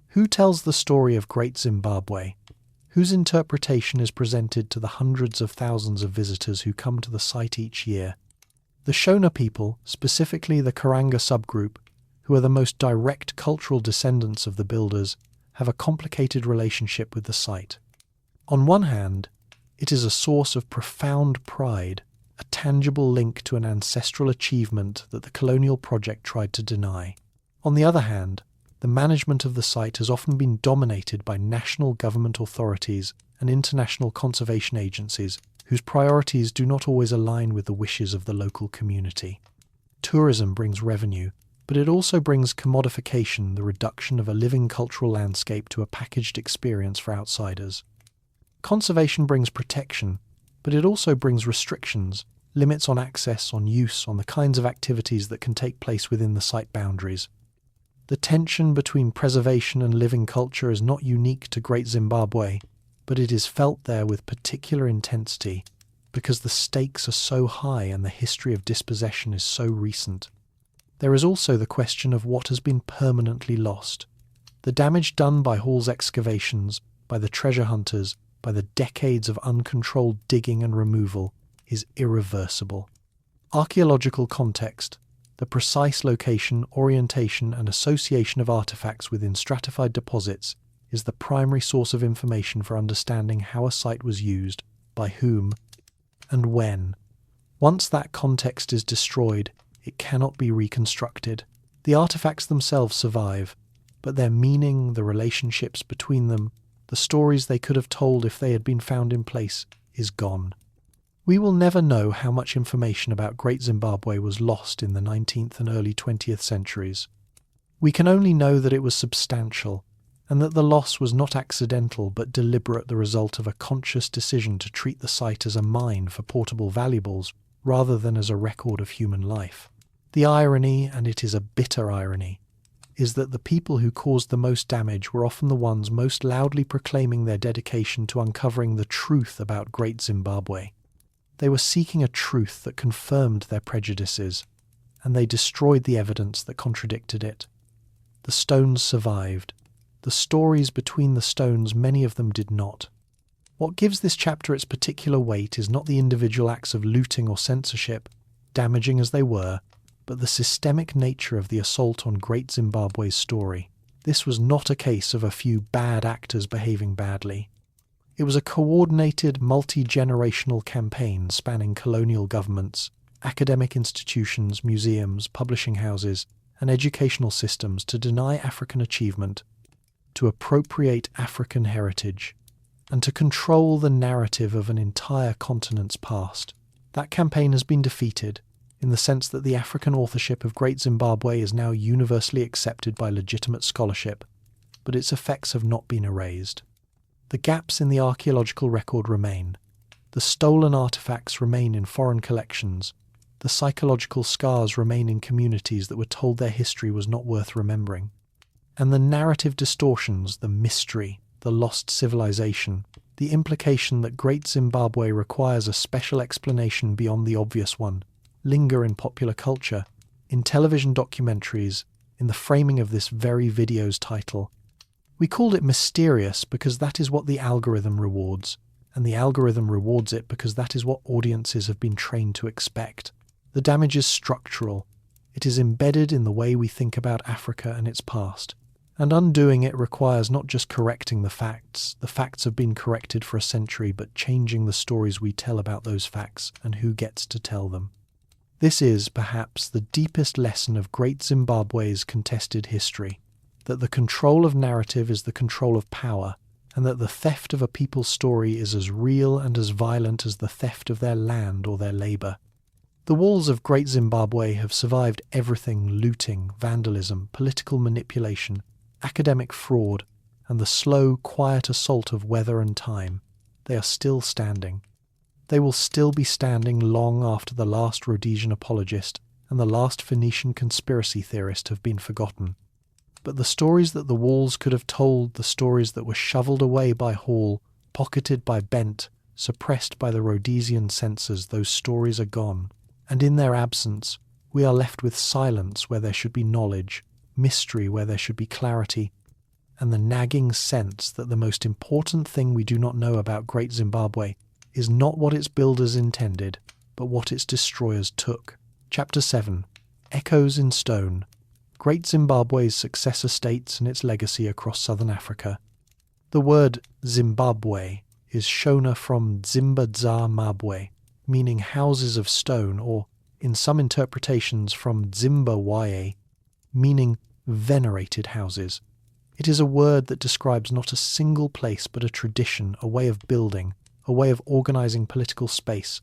Who tells the story of Great Zimbabwe? Whose interpretation is presented to the hundreds of thousands of visitors who come to the site each year? The Shona people, specifically the Karanga subgroup, who are the most direct cultural descendants of the builders, have a complicated relationship with the site. On one hand, it is a source of profound pride, a tangible link to an ancestral achievement that the colonial project tried to deny. On the other hand, the management of the site has often been dominated by national government authorities and international conservation agencies whose priorities do not always align with the wishes of the local community. Tourism brings revenue, but it also brings commodification, the reduction of a living cultural landscape to a packaged experience for outsiders. Conservation brings protection, but it also brings restrictions, limits on access, on use, on the kinds of activities that can take place within the site boundaries. The tension between preservation and living culture is not unique to Great Zimbabwe, but it is felt there with particular intensity, because the stakes are so high and the history of dispossession is so recent. There is also the question of what has been permanently lost. The damage done by Hall's excavations, by the treasure hunters, by the decades of uncontrolled digging and removal, is irreversible. Archaeological context, the precise location, orientation and association of artefacts within stratified deposits, is the primary source of information for understanding how a site was used, by whom, and when. Once that context is destroyed, it cannot be reconstructed. The artefacts themselves survive, but their meaning, the relationships between them, the stories they could have told if they had been found in place, is gone. We will never know how much information about Great Zimbabwe was lost in the 19th and early 20th centuries. We can only know that it was substantial, and that the loss was not accidental but deliberate, the result of a conscious decision to treat the site as a mine for portable valuables rather than as a record of human life. The irony, and it is a bitter irony, is that the people who caused the most damage were often the ones most loudly proclaiming their dedication to uncovering the truth about Great Zimbabwe. They were seeking a truth that confirmed their prejudices, and they destroyed the evidence that contradicted it. The stones survived. The stories between the stones, many of them did not. What gives this chapter its particular weight is not the individual acts of looting or censorship, damaging as they were, but the systemic nature of the assault on Great Zimbabwe's story. This was not a case of a few bad actors behaving badly. It was a coordinated, multi-generational campaign spanning colonial governments, academic institutions, museums, publishing houses, and educational systems to deny African achievement, to appropriate African heritage, and to control the narrative of an entire continent's past. That campaign has been defeated, in the sense that the African authorship of Great Zimbabwe is now universally accepted by legitimate scholarship, but its effects have not been erased. The gaps in the archaeological record remain. The stolen artefacts remain in foreign collections. The psychological scars remain in communities that were told their history was not worth remembering. And the narrative distortions, the mystery, the lost civilization, the implication that Great Zimbabwe requires a special explanation beyond the obvious one, linger in popular culture, in television documentaries, in the framing of this very video's title. We called it mysterious because that is what the algorithm rewards, and the algorithm rewards it because that is what audiences have been trained to expect. The damage is structural. It is embedded in the way we think about Africa and its past. And undoing it requires not just correcting the facts have been corrected for a century, but changing the stories we tell about those facts and who gets to tell them. This is, perhaps, the deepest lesson of Great Zimbabwe's contested history, that the control of narrative is the control of power, and that the theft of a people's story is as real and as violent as the theft of their land or their labour. The walls of Great Zimbabwe have survived everything: looting, vandalism, political manipulation, academic fraud, and the slow, quiet assault of weather and time. They are still standing. They will still be standing long after the last Rhodesian apologist and the last Phoenician conspiracy theorist have been forgotten. But the stories that the walls could have told, the stories that were shoveled away by Hall, pocketed by Bent, suppressed by the Rhodesian censors, those stories are gone. And in their absence, we are left with silence where there should be knowledge, mystery where there should be clarity, and the nagging sense that the most important thing we do not know about Great Zimbabwe is not what its builders intended, but what its destroyers took. Chapter 7. Echoes in Stone. Great Zimbabwe's successor states and its legacy across southern Africa. The word Zimbabwe is Shona from Dzimba Mabwe, meaning houses of stone, or, in some interpretations, from Dzimba, meaning venerated houses. It is a word that describes not a single place but a tradition, a way of building, a way of organizing political space,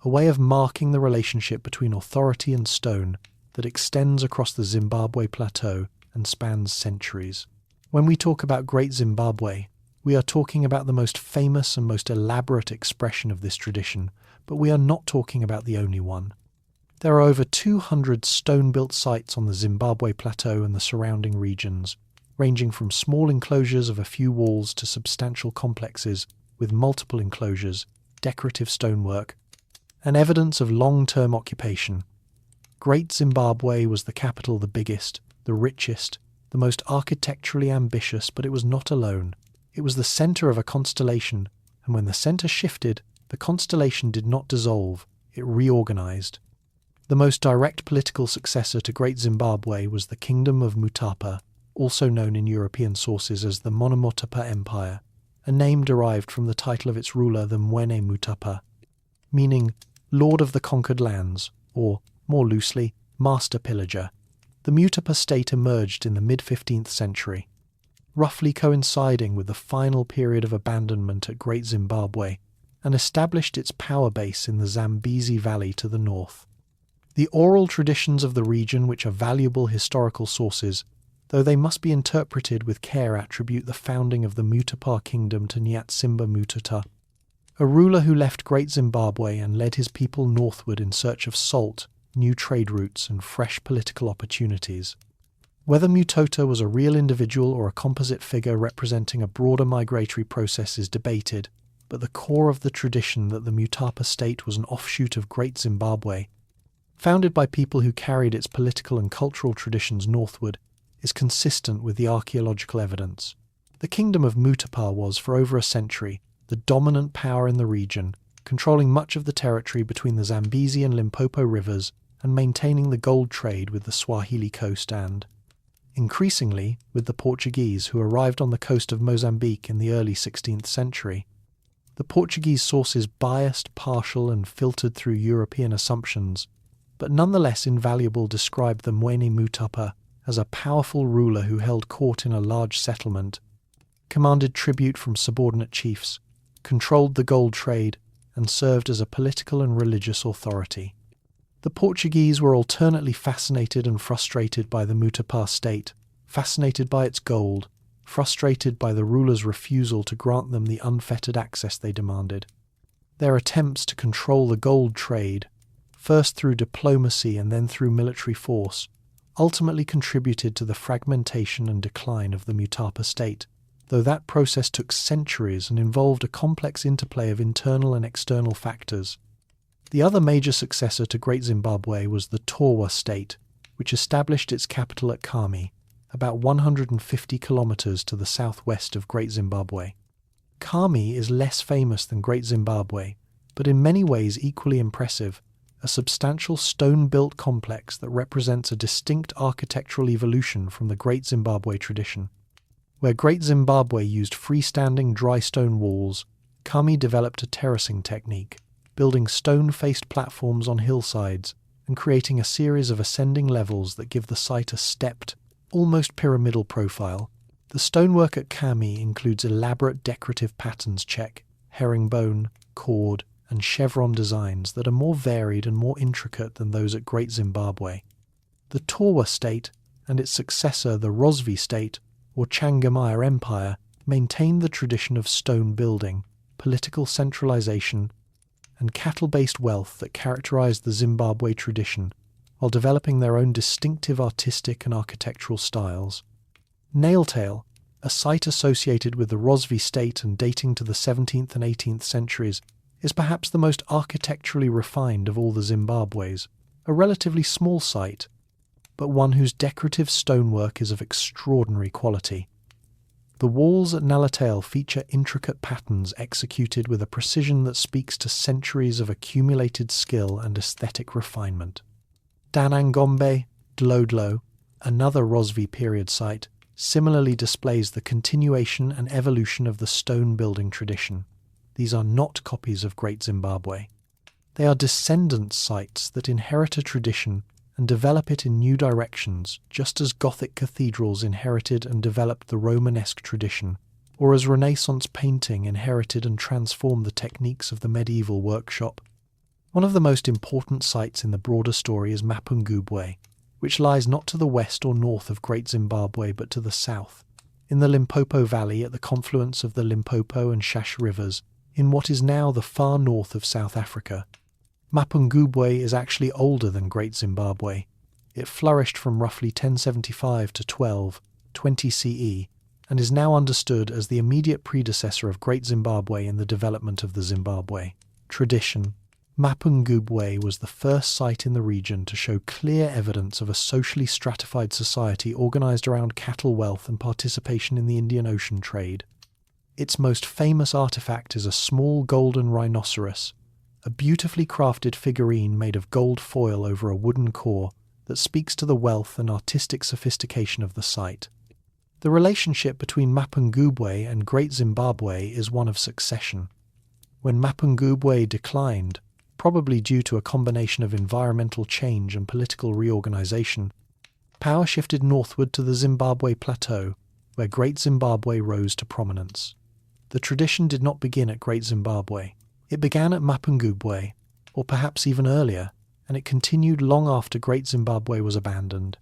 a way of marking the relationship between authority and stone that extends across the Zimbabwe Plateau and spans centuries. When we talk about Great Zimbabwe, we are talking about the most famous and most elaborate expression of this tradition, but we are not talking about the only one. There are over 200 stone-built sites on the Zimbabwe Plateau and the surrounding regions, ranging from small enclosures of a few walls to substantial complexes with multiple enclosures, decorative stonework, and evidence of long-term occupation. Great Zimbabwe was the capital, the biggest, the richest, the most architecturally ambitious, but it was not alone. It was the centre of a constellation, and when the centre shifted, the constellation did not dissolve, it reorganised. The most direct political successor to Great Zimbabwe was the Kingdom of Mutapa, also known in European sources as the Monomotapa Empire, a name derived from the title of its ruler, the Mwene Mutapa, meaning Lord of the Conquered Lands, or, more loosely, Master Pillager. The Mutapa state emerged in the mid-15th century, roughly coinciding with the final period of abandonment at Great Zimbabwe, and established its power base in the Zambezi Valley to the north. The oral traditions of the region, which are valuable historical sources, though they must be interpreted with care, attribute the founding of the Mutapa kingdom to Nyatsimba Mutata, a ruler who left Great Zimbabwe and led his people northward in search of salt, new trade routes, and fresh political opportunities. Whether Mutota was a real individual or a composite figure representing a broader migratory process is debated, but the core of the tradition that the Mutapa state was an offshoot of Great Zimbabwe, founded by people who carried its political and cultural traditions northward, is consistent with the archaeological evidence. The Kingdom of Mutapa was, for over a century, the dominant power in the region, controlling much of the territory between the Zambezi and Limpopo rivers and maintaining the gold trade with the Swahili coast and, increasingly, with the Portuguese who arrived on the coast of Mozambique in the early 16th century. The Portuguese sources biased, partial, and filtered through European assumptions, but nonetheless invaluable, described the Mwene Mutapa as a powerful ruler who held court in a large settlement, commanded tribute from subordinate chiefs, controlled the gold trade, and served as a political and religious authority. The Portuguese were alternately fascinated and frustrated by the Mutapa state, fascinated by its gold, frustrated by the ruler's refusal to grant them the unfettered access they demanded. Their attempts to control the gold trade, first through diplomacy and then through military force, ultimately contributed to the fragmentation and decline of the Mutapa state, though that process took centuries and involved a complex interplay of internal and external factors. The other major successor to Great Zimbabwe was the Torwa state, which established its capital at Kami, about 150 kilometers to the southwest of Great Zimbabwe. Kami is less famous than Great Zimbabwe, but in many ways equally impressive, a substantial stone-built complex that represents a distinct architectural evolution from the Great Zimbabwe tradition. Where Great Zimbabwe used freestanding dry stone walls, Kami developed a terracing technique, building stone-faced platforms on hillsides and creating a series of ascending levels that give the site a stepped, almost pyramidal profile. The stonework at Kami includes elaborate decorative patterns, check, herringbone, cord, and chevron designs that are more varied and more intricate than those at Great Zimbabwe. The Torwa state and its successor, the Rosvi state, or Changamaya Empire, maintained the tradition of stone building, political centralization, and cattle-based wealth that characterized the Zimbabwe tradition, while developing their own distinctive artistic and architectural styles. Nailtail, a site associated with the Rosvi state and dating to the 17th and 18th centuries, is perhaps the most architecturally refined of all the Zimbabwes, a relatively small site, but one whose decorative stonework is of extraordinary quality. The walls at Nailtail feature intricate patterns executed with a precision that speaks to centuries of accumulated skill and aesthetic refinement. Danangombe, Dlodlo, another Rosvi period site, similarly displays the continuation and evolution of the stone building tradition. These are not copies of Great Zimbabwe. They are descendant sites that inherit a tradition and develop it in new directions, just as Gothic cathedrals inherited and developed the Romanesque tradition, or as Renaissance painting inherited and transformed the techniques of the medieval workshop. One of the most important sites in the broader story is Mapungubwe, which lies not to the west or north of Great Zimbabwe but to the south, in the Limpopo Valley at the confluence of the Limpopo and Shash rivers, in what is now the far north of South Africa. Mapungubwe is actually older than Great Zimbabwe. It flourished from roughly 1075 to 1220 CE, and is now understood as the immediate predecessor of Great Zimbabwe in the development of the Zimbabwe tradition. Mapungubwe was the first site in the region to show clear evidence of a socially stratified society organized around cattle wealth and participation in the Indian Ocean trade. Its most famous artifact is a small golden rhinoceros, a beautifully crafted figurine made of gold foil over a wooden core that speaks to the wealth and artistic sophistication of the site. The relationship between Mapungubwe and Great Zimbabwe is one of succession. When Mapungubwe declined, probably due to a combination of environmental change and political reorganization, power shifted northward to the Zimbabwe Plateau, where Great Zimbabwe rose to prominence. The tradition did not begin at Great Zimbabwe. It began at Mapungubwe, or perhaps even earlier, and it continued long after Great Zimbabwe was abandoned.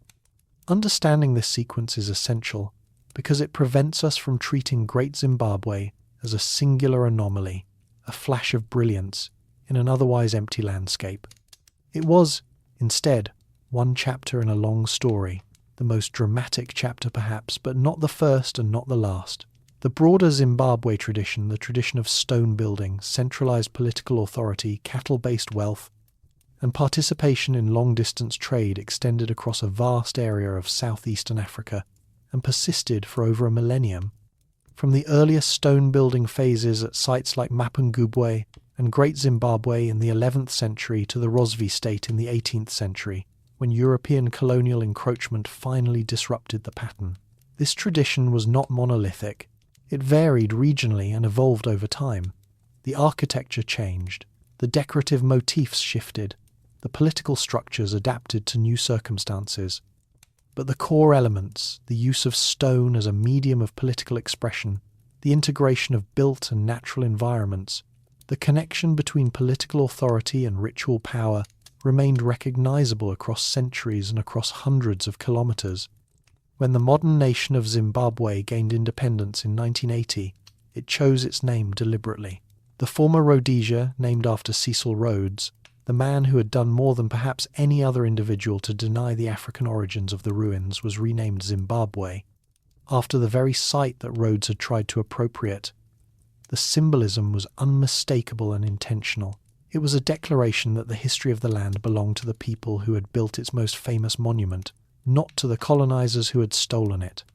Understanding this sequence is essential because it prevents us from treating Great Zimbabwe as a singular anomaly, a flash of brilliance in an otherwise empty landscape. It was, instead, one chapter in a long story, the most dramatic chapter perhaps, but not the first and not the last. The broader Zimbabwe tradition, the tradition of stone building, centralized political authority, cattle-based wealth, and participation in long-distance trade extended across a vast area of southeastern Africa and persisted for over a millennium. From the earliest stone-building phases at sites like Mapungubwe and Great Zimbabwe in the 11th century to the Rhodes state in the 18th century, when European colonial encroachment finally disrupted the pattern. This tradition was not monolithic. It varied regionally and evolved over time. The architecture changed, the decorative motifs shifted, the political structures adapted to new circumstances. But the core elements, the use of stone as a medium of political expression, the integration of built and natural environments, the connection between political authority and ritual power remained recognizable across centuries and across hundreds of kilometers. When the modern nation of Zimbabwe gained independence in 1980, it chose its name deliberately. The former Rhodesia, named after Cecil Rhodes, the man who had done more than perhaps any other individual to deny the African origins of the ruins, was renamed Zimbabwe, after the very site that Rhodes had tried to appropriate. The symbolism was unmistakable and intentional. It was a declaration that the history of the land belonged to the people who had built its most famous monument, not to the colonizers who had stolen it.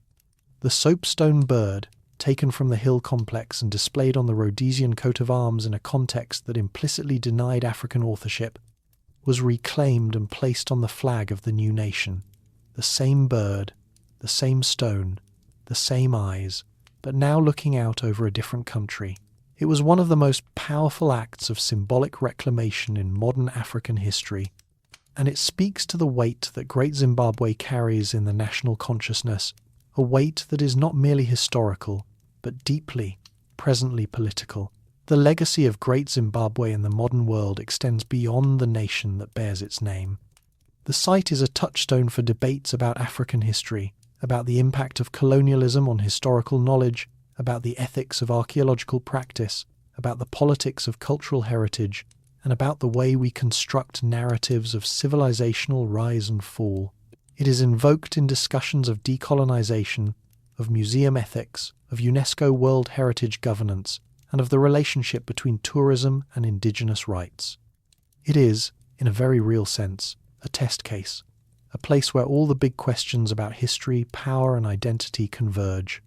The soapstone bird, taken from the hill complex and displayed on the Rhodesian coat of arms in a context that implicitly denied African authorship, was reclaimed and placed on the flag of the new nation. The same bird, the same stone, the same eyes, but now looking out over a different country. It was one of the most powerful acts of symbolic reclamation in modern African history, and it speaks to the weight that Great Zimbabwe carries in the national consciousness, a weight that is not merely historical, but deeply, presently political. The legacy of Great Zimbabwe in the modern world extends beyond the nation that bears its name. The site is a touchstone for debates about African history, about the impact of colonialism on historical knowledge, about the ethics of archaeological practice, about the politics of cultural heritage, and about the way we construct narratives of civilizational rise and fall. It is invoked in discussions of decolonization, of museum ethics, of UNESCO World Heritage governance, and of the relationship between tourism and indigenous rights. It is, in a very real sense, a test case, a place where all the big questions about history, power, and identity converge.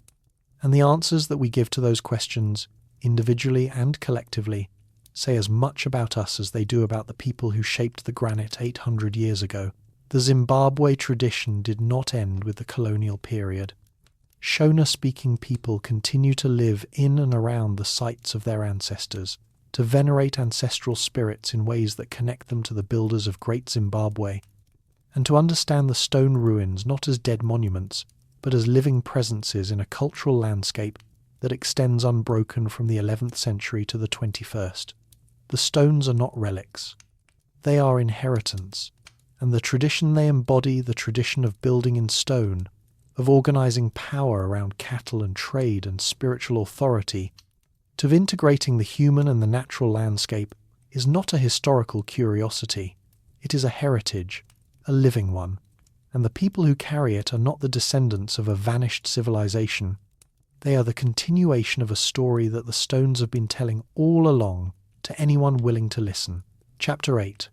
And the answers that we give to those questions, individually and collectively, say as much about us as they do about the people who shaped the granite 800 years ago. The Zimbabwe tradition did not end with the colonial period. Shona-speaking people continue to live in and around the sites of their ancestors, to venerate ancestral spirits in ways that connect them to the builders of Great Zimbabwe, and to understand the stone ruins not as dead monuments, but as living presences in a cultural landscape that extends unbroken from the 11th century to the 21st. The stones are not relics. They are inheritance, and the tradition they embody, the tradition of building in stone, of organizing power around cattle and trade and spiritual authority, of integrating the human and the natural landscape, is not a historical curiosity. It is a heritage, a living one, and the people who carry it are not the descendants of a vanished civilization. They are the continuation of a story that the stones have been telling all along to anyone willing to listen. Chapter 8.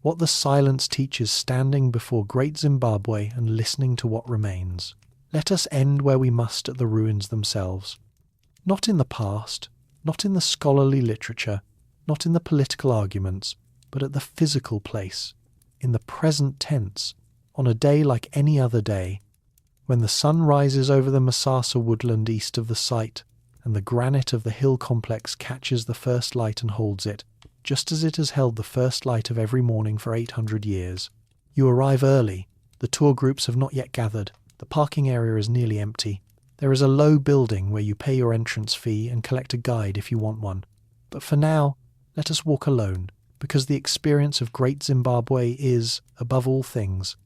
What the silence teaches standing before Great Zimbabwe and listening to what remains. Let us end where we must at the ruins themselves. Not in the past, not in the scholarly literature, not in the political arguments, but at the physical place, in the present tense, on a day like any other day, when the sun rises over the Masasa woodland east of the site, and the granite of the hill complex catches the first light and holds it, just as it has held the first light of every morning for 800 years. You arrive early. The tour groups have not yet gathered. The parking area is nearly empty. There is a low building where you pay your entrance fee and collect a guide if you want one. But for now, let us walk alone, because the experience of Great Zimbabwe is, above all things,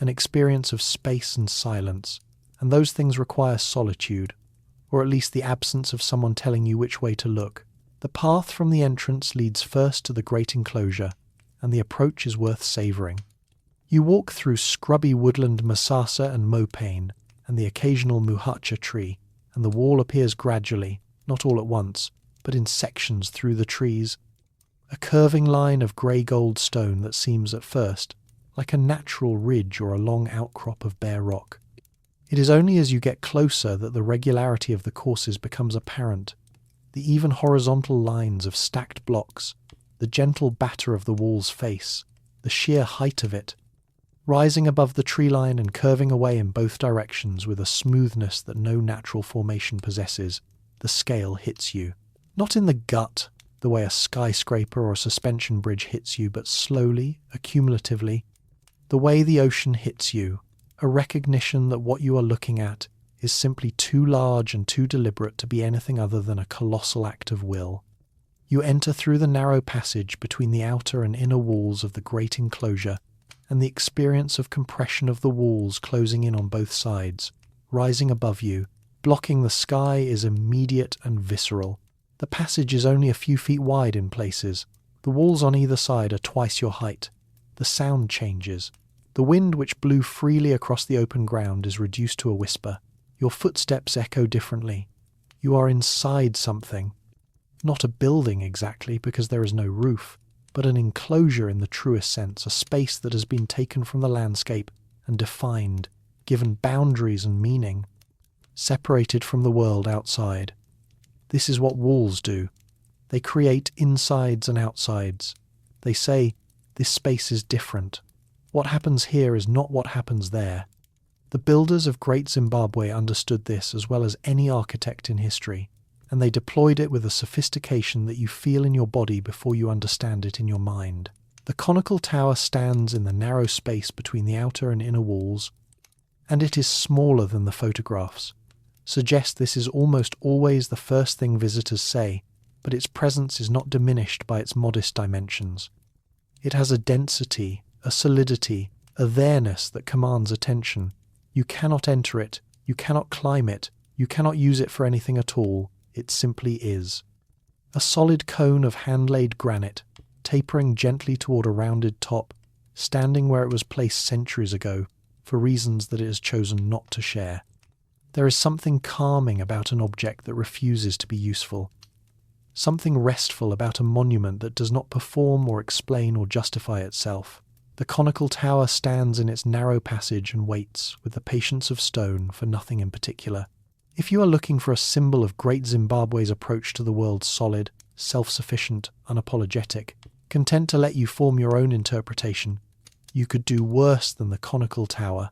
an experience of space and silence, and those things require solitude, or at least the absence of someone telling you which way to look. The path from the entrance leads first to the Great Enclosure, and the approach is worth savouring. You walk through scrubby woodland Masasa and mopane, and the occasional muhacha tree, and the wall appears gradually, not all at once, but in sections through the trees, a curving line of grey-gold stone that seems at first like a natural ridge or a long outcrop of bare rock. It is only as you get closer that the regularity of the courses becomes apparent. The even horizontal lines of stacked blocks, the gentle batter of the wall's face, the sheer height of it, rising above the tree line and curving away in both directions with a smoothness that no natural formation possesses, the scale hits you. Not in the gut, the way a skyscraper or a suspension bridge hits you, but slowly, accumulatively, the way the ocean hits you, a recognition that what you are looking at is simply too large and too deliberate to be anything other than a colossal act of will. You enter through the narrow passage between the outer and inner walls of the Great Enclosure, and the experience of compression of the walls closing in on both sides, rising above you, blocking the sky is immediate and visceral. The passage is only a few feet wide in places. The walls on either side are twice your height. The sound changes. The wind which blew freely across the open ground is reduced to a whisper. Your footsteps echo differently. You are inside something. Not a building exactly, because there is no roof, but an enclosure in the truest sense, a space that has been taken from the landscape and defined, given boundaries and meaning, separated from the world outside. This is what walls do. They create insides and outsides. They say, this space is different. What happens here is not what happens there. The builders of Great Zimbabwe understood this as well as any architect in history, and they deployed it with a sophistication that you feel in your body before you understand it in your mind. The conical tower stands in the narrow space between the outer and inner walls, and it is smaller than the photographs. Suggest this is almost always the first thing visitors say, but its presence is not diminished by its modest dimensions. It has a density, a solidity, a there-ness that commands attention. You cannot enter it, you cannot climb it, you cannot use it for anything at all. It simply is. A solid cone of hand-laid granite, tapering gently toward a rounded top, standing where it was placed centuries ago, for reasons that it has chosen not to share. There is something calming about an object that refuses to be useful. Something restful about a monument that does not perform or explain or justify itself. The conical tower stands in its narrow passage and waits, with the patience of stone, for nothing in particular. If you are looking for a symbol of Great Zimbabwe's approach to the world solid, self-sufficient, unapologetic, content to let you form your own interpretation, you could do worse than the conical tower.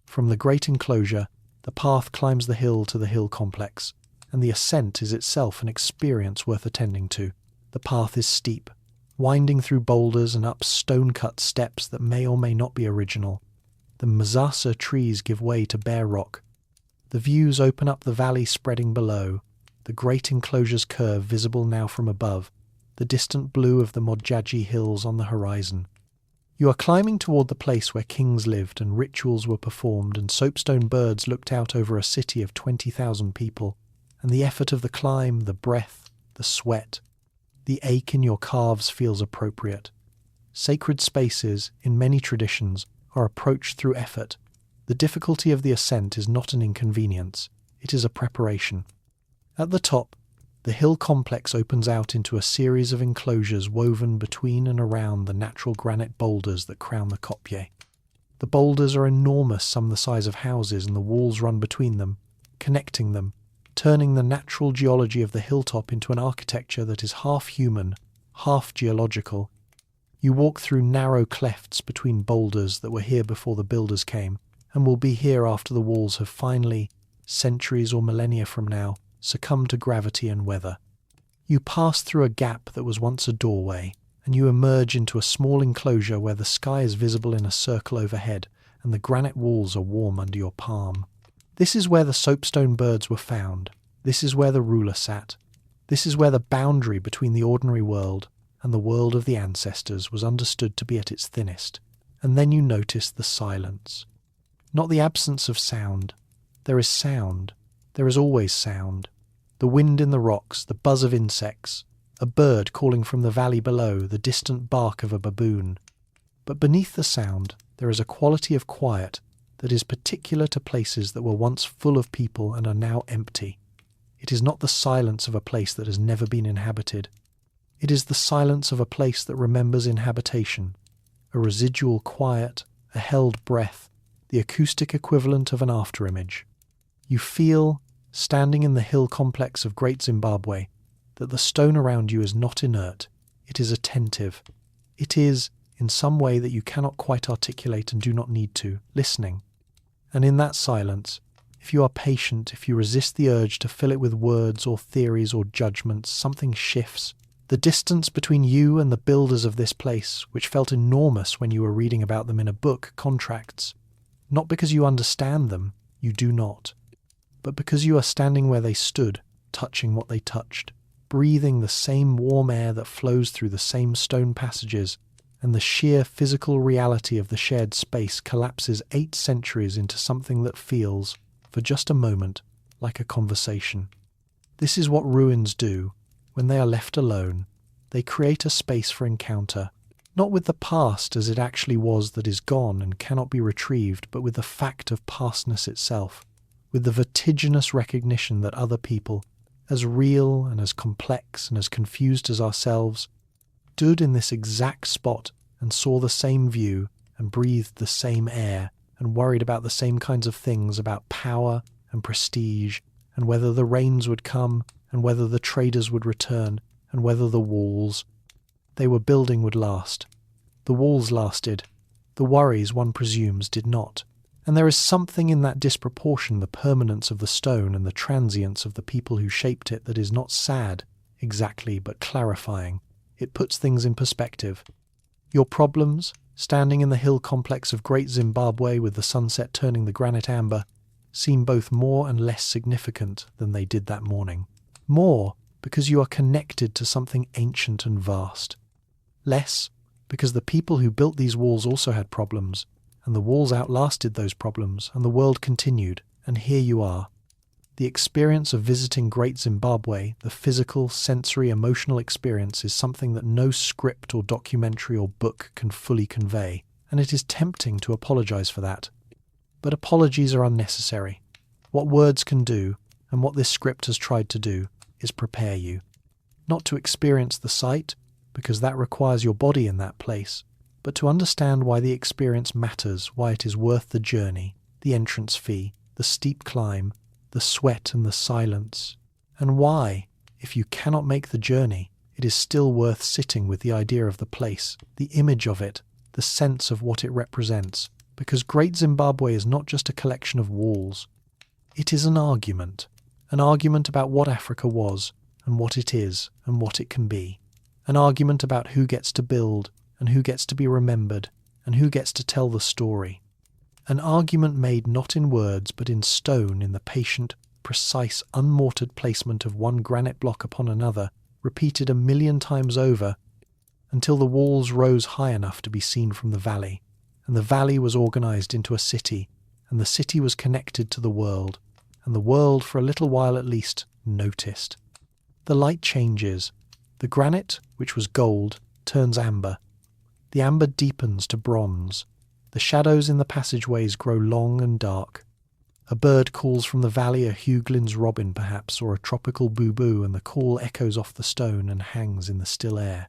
From the Great Enclosure, the path climbs the hill to the hill complex, and the ascent is itself an experience worth attending to. The path is steep, winding through boulders and up stone-cut steps that may or may not be original. The Masasa trees give way to bare rock. The views open up the valley spreading below, the Great Enclosure's curve visible now from above, the distant blue of the Modjaji hills on the horizon. You are climbing toward the place where kings lived and rituals were performed and soapstone birds looked out over a city of 20,000 people, and the effort of the climb, the breath, the sweat, the ache in your calves feels appropriate. Sacred spaces, in many traditions, are approached through effort. The difficulty of the ascent is not an inconvenience, it is a preparation. At the top, The hill complex opens out into a series of enclosures woven between and around the natural granite boulders that crown the kopje. The boulders are enormous, some the size of houses, and the walls run between them, connecting them, turning the natural geology of the hilltop into an architecture that is half human, half geological. You walk through narrow clefts between boulders that were here before the builders came, and will be here after the walls have finally, centuries or millennia from now, succumbed to gravity and weather. You pass through a gap that was once a doorway, and you emerge into a small enclosure where the sky is visible in a circle overhead, and the granite walls are warm under your palm. This is where the soapstone birds were found. This is where the ruler sat. This is where the boundary between the ordinary world and the world of the ancestors was understood to be at its thinnest. And then you notice the silence. Not the absence of sound. There is sound. There is always sound. The wind in the rocks, the buzz of insects, a bird calling from the valley below, the distant bark of a baboon. But beneath the sound, there is a quality of quiet that is particular to places that were once full of people and are now empty. It is not the silence of a place that has never been inhabited. It is the silence of a place that remembers inhabitation, a residual quiet, a held breath, the acoustic equivalent of an afterimage. You feel, standing in the hill complex of Great Zimbabwe, that the stone around you is not inert, it is attentive. It is, in some way that you cannot quite articulate and do not need to, listening. And in that silence, if you are patient, if you resist the urge to fill it with words or theories or judgments, something shifts. The distance between you and the builders of this place, which felt enormous when you were reading about them in a book, contracts. Not because you understand them, you do not, but because you are standing where they stood, touching what they touched, breathing the same warm air that flows through the same stone passages, and the sheer physical reality of the shared space collapses 8 centuries into something that feels, for just a moment, like a conversation. This is what ruins do. When they are left alone, they create a space for encounter, not with the past as it actually was that is gone and cannot be retrieved, but with the fact of pastness itself, with the vertiginous recognition that other people, as real and as complex and as confused as ourselves, stood in this exact spot and saw the same view and breathed the same air and worried about the same kinds of things, about power and prestige and whether the rains would come and whether the traders would return and whether the walls they were building would last. The walls lasted. The worries, one presumes, did not. And there is something in that disproportion, the permanence of the stone and the transience of the people who shaped it, that is not sad, exactly, but clarifying. It puts things in perspective. Your problems, standing in the hill complex of Great Zimbabwe with the sunset turning the granite amber, seem both more and less significant than they did that morning. More, because you are connected to something ancient and vast. Less, because the people who built these walls also had problems, and the walls outlasted those problems, and the world continued, and here you are. The experience of visiting Great Zimbabwe, the physical, sensory, emotional experience, is something that no script or documentary or book can fully convey, and it is tempting to apologize for that. But apologies are unnecessary. What words can do, and what this script has tried to do, is prepare you. Not to experience the sight, because that requires your body in that place, but to understand why the experience matters, why it is worth the journey, the entrance fee, the steep climb, the sweat and the silence, and why, if you cannot make the journey, it is still worth sitting with the idea of the place, the image of it, the sense of what it represents, because Great Zimbabwe is not just a collection of walls. It is an argument about what Africa was, and what it is, and what it can be. An argument about who gets to build, and who gets to be remembered, and who gets to tell the story. An argument made not in words, but in stone, in the patient, precise, unmortared placement of one granite block upon another, repeated 1,000,000 times over, until the walls rose high enough to be seen from the valley, and the valley was organized into a city, and the city was connected to the world, and the world, for a little while at least, noticed. The light changes. The granite, which was gold, turns amber. The amber deepens to bronze. The shadows in the passageways grow long and dark. A bird calls from the valley, a Huglin's robin perhaps, or a tropical boo-boo, and the call echoes off the stone and hangs in the still air.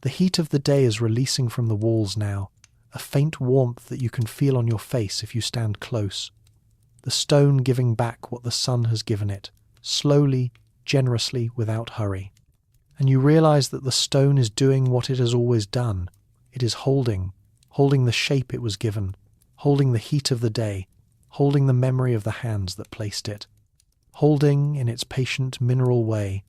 The heat of the day is releasing from the walls now, a faint warmth that you can feel on your face if you stand close. The stone giving back what the sun has given it, slowly, generously, without hurry. And you realize that the stone is doing what it has always done. It is holding the shape it was given, holding the heat of the day, holding the memory of the hands that placed it, holding, in its patient mineral way,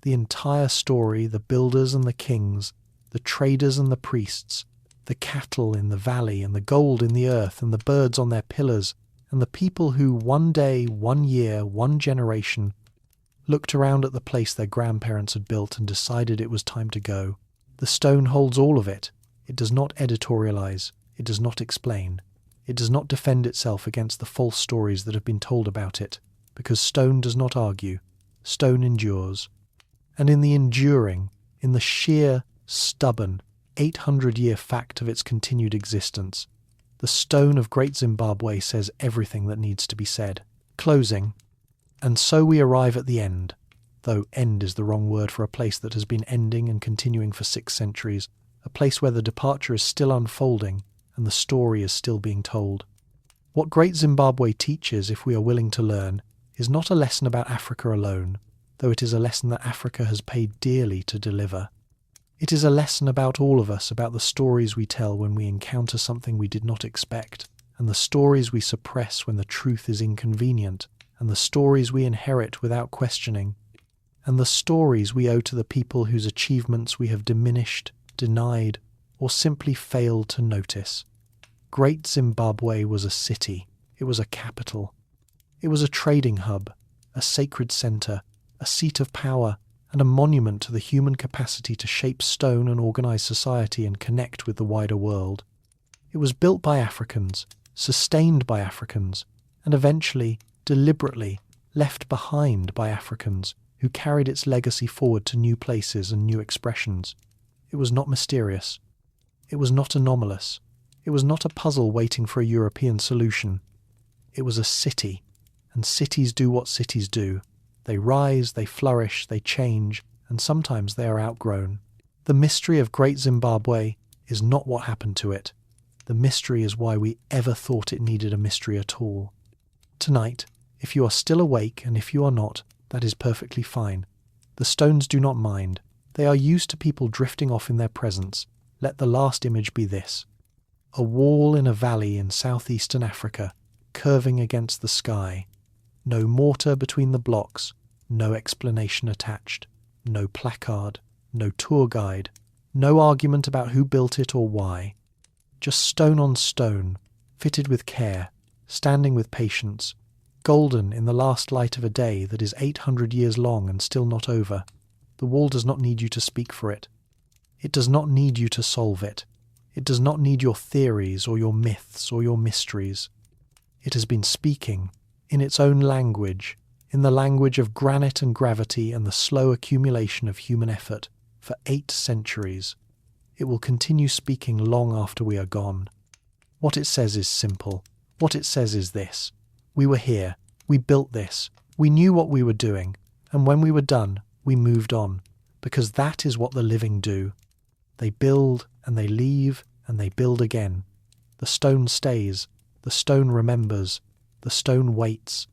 the entire story, the builders and the kings, the traders and the priests, the cattle in the valley and the gold in the earth and the birds on their pillars, and the people who one day, one year, one generation looked around at the place their grandparents had built and decided it was time to go. The stone holds all of it. It does not editorialize. It does not explain. It does not defend itself against the false stories that have been told about it, because stone does not argue. Stone endures. And in the enduring, in the sheer, stubborn, 800-year fact of its continued existence, the stone of Great Zimbabwe says everything that needs to be said. Closing. And so we arrive at the end, though end is the wrong word for a place that has been ending and continuing for 6 centuries, a place where the departure is still unfolding and the story is still being told. What Great Zimbabwe teaches, if we are willing to learn, is not a lesson about Africa alone, though it is a lesson that Africa has paid dearly to deliver. It is a lesson about all of us, about the stories we tell when we encounter something we did not expect, and the stories we suppress when the truth is inconvenient, and the stories we inherit without questioning, and the stories we owe to the people whose achievements we have diminished, denied, or simply failed to notice. Great Zimbabwe was a city. It was a capital. It was a trading hub, a sacred centre, a seat of power, and a monument to the human capacity to shape stone and organise society and connect with the wider world. It was built by Africans, sustained by Africans, and eventually, deliberately, left behind by Africans who carried its legacy forward to new places and new expressions. It was not mysterious. It was not anomalous. It was not a puzzle waiting for a European solution. It was a city, and cities do what cities do. They rise, they flourish, they change, and sometimes they are outgrown. The mystery of Great Zimbabwe is not what happened to it. The mystery is why we ever thought it needed a mystery at all. Tonight, if you are still awake, and if you are not, that is perfectly fine. The stones do not mind. They are used to people drifting off in their presence. Let the last image be this. A wall in a valley in southeastern Africa, curving against the sky. No mortar between the blocks, no explanation attached, no placard, no tour guide, no argument about who built it or why. Just stone on stone, fitted with care, standing with patience, golden in the last light of a day that is 800 years long and still not over. The wall does not need you to speak for it. It does not need you to solve it. It does not need your theories or your myths or your mysteries. It has been speaking, in its own language, in the language of granite and gravity and the slow accumulation of human effort, for 8 centuries. It will continue speaking long after we are gone. What it says is simple. What it says is this. We were here. We built this. We knew what we were doing. And when we were done, we moved on. Because that is what the living do. They build, and they leave, and they build again. The stone stays. The stone remembers. The stone waits.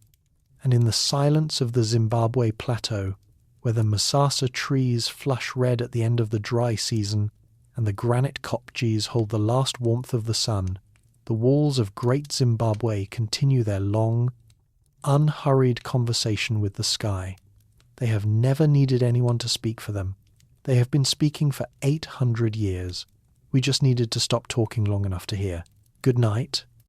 And in the silence of the Zimbabwe Plateau, where the Masasa trees flush red at the end of the dry season, and the granite kopjes hold the last warmth of the sun, the walls of Great Zimbabwe continue their long, unhurried conversation with the sky. They have never needed anyone to speak for them. They have been speaking for 800 years. We just needed to stop talking long enough to hear. Good night.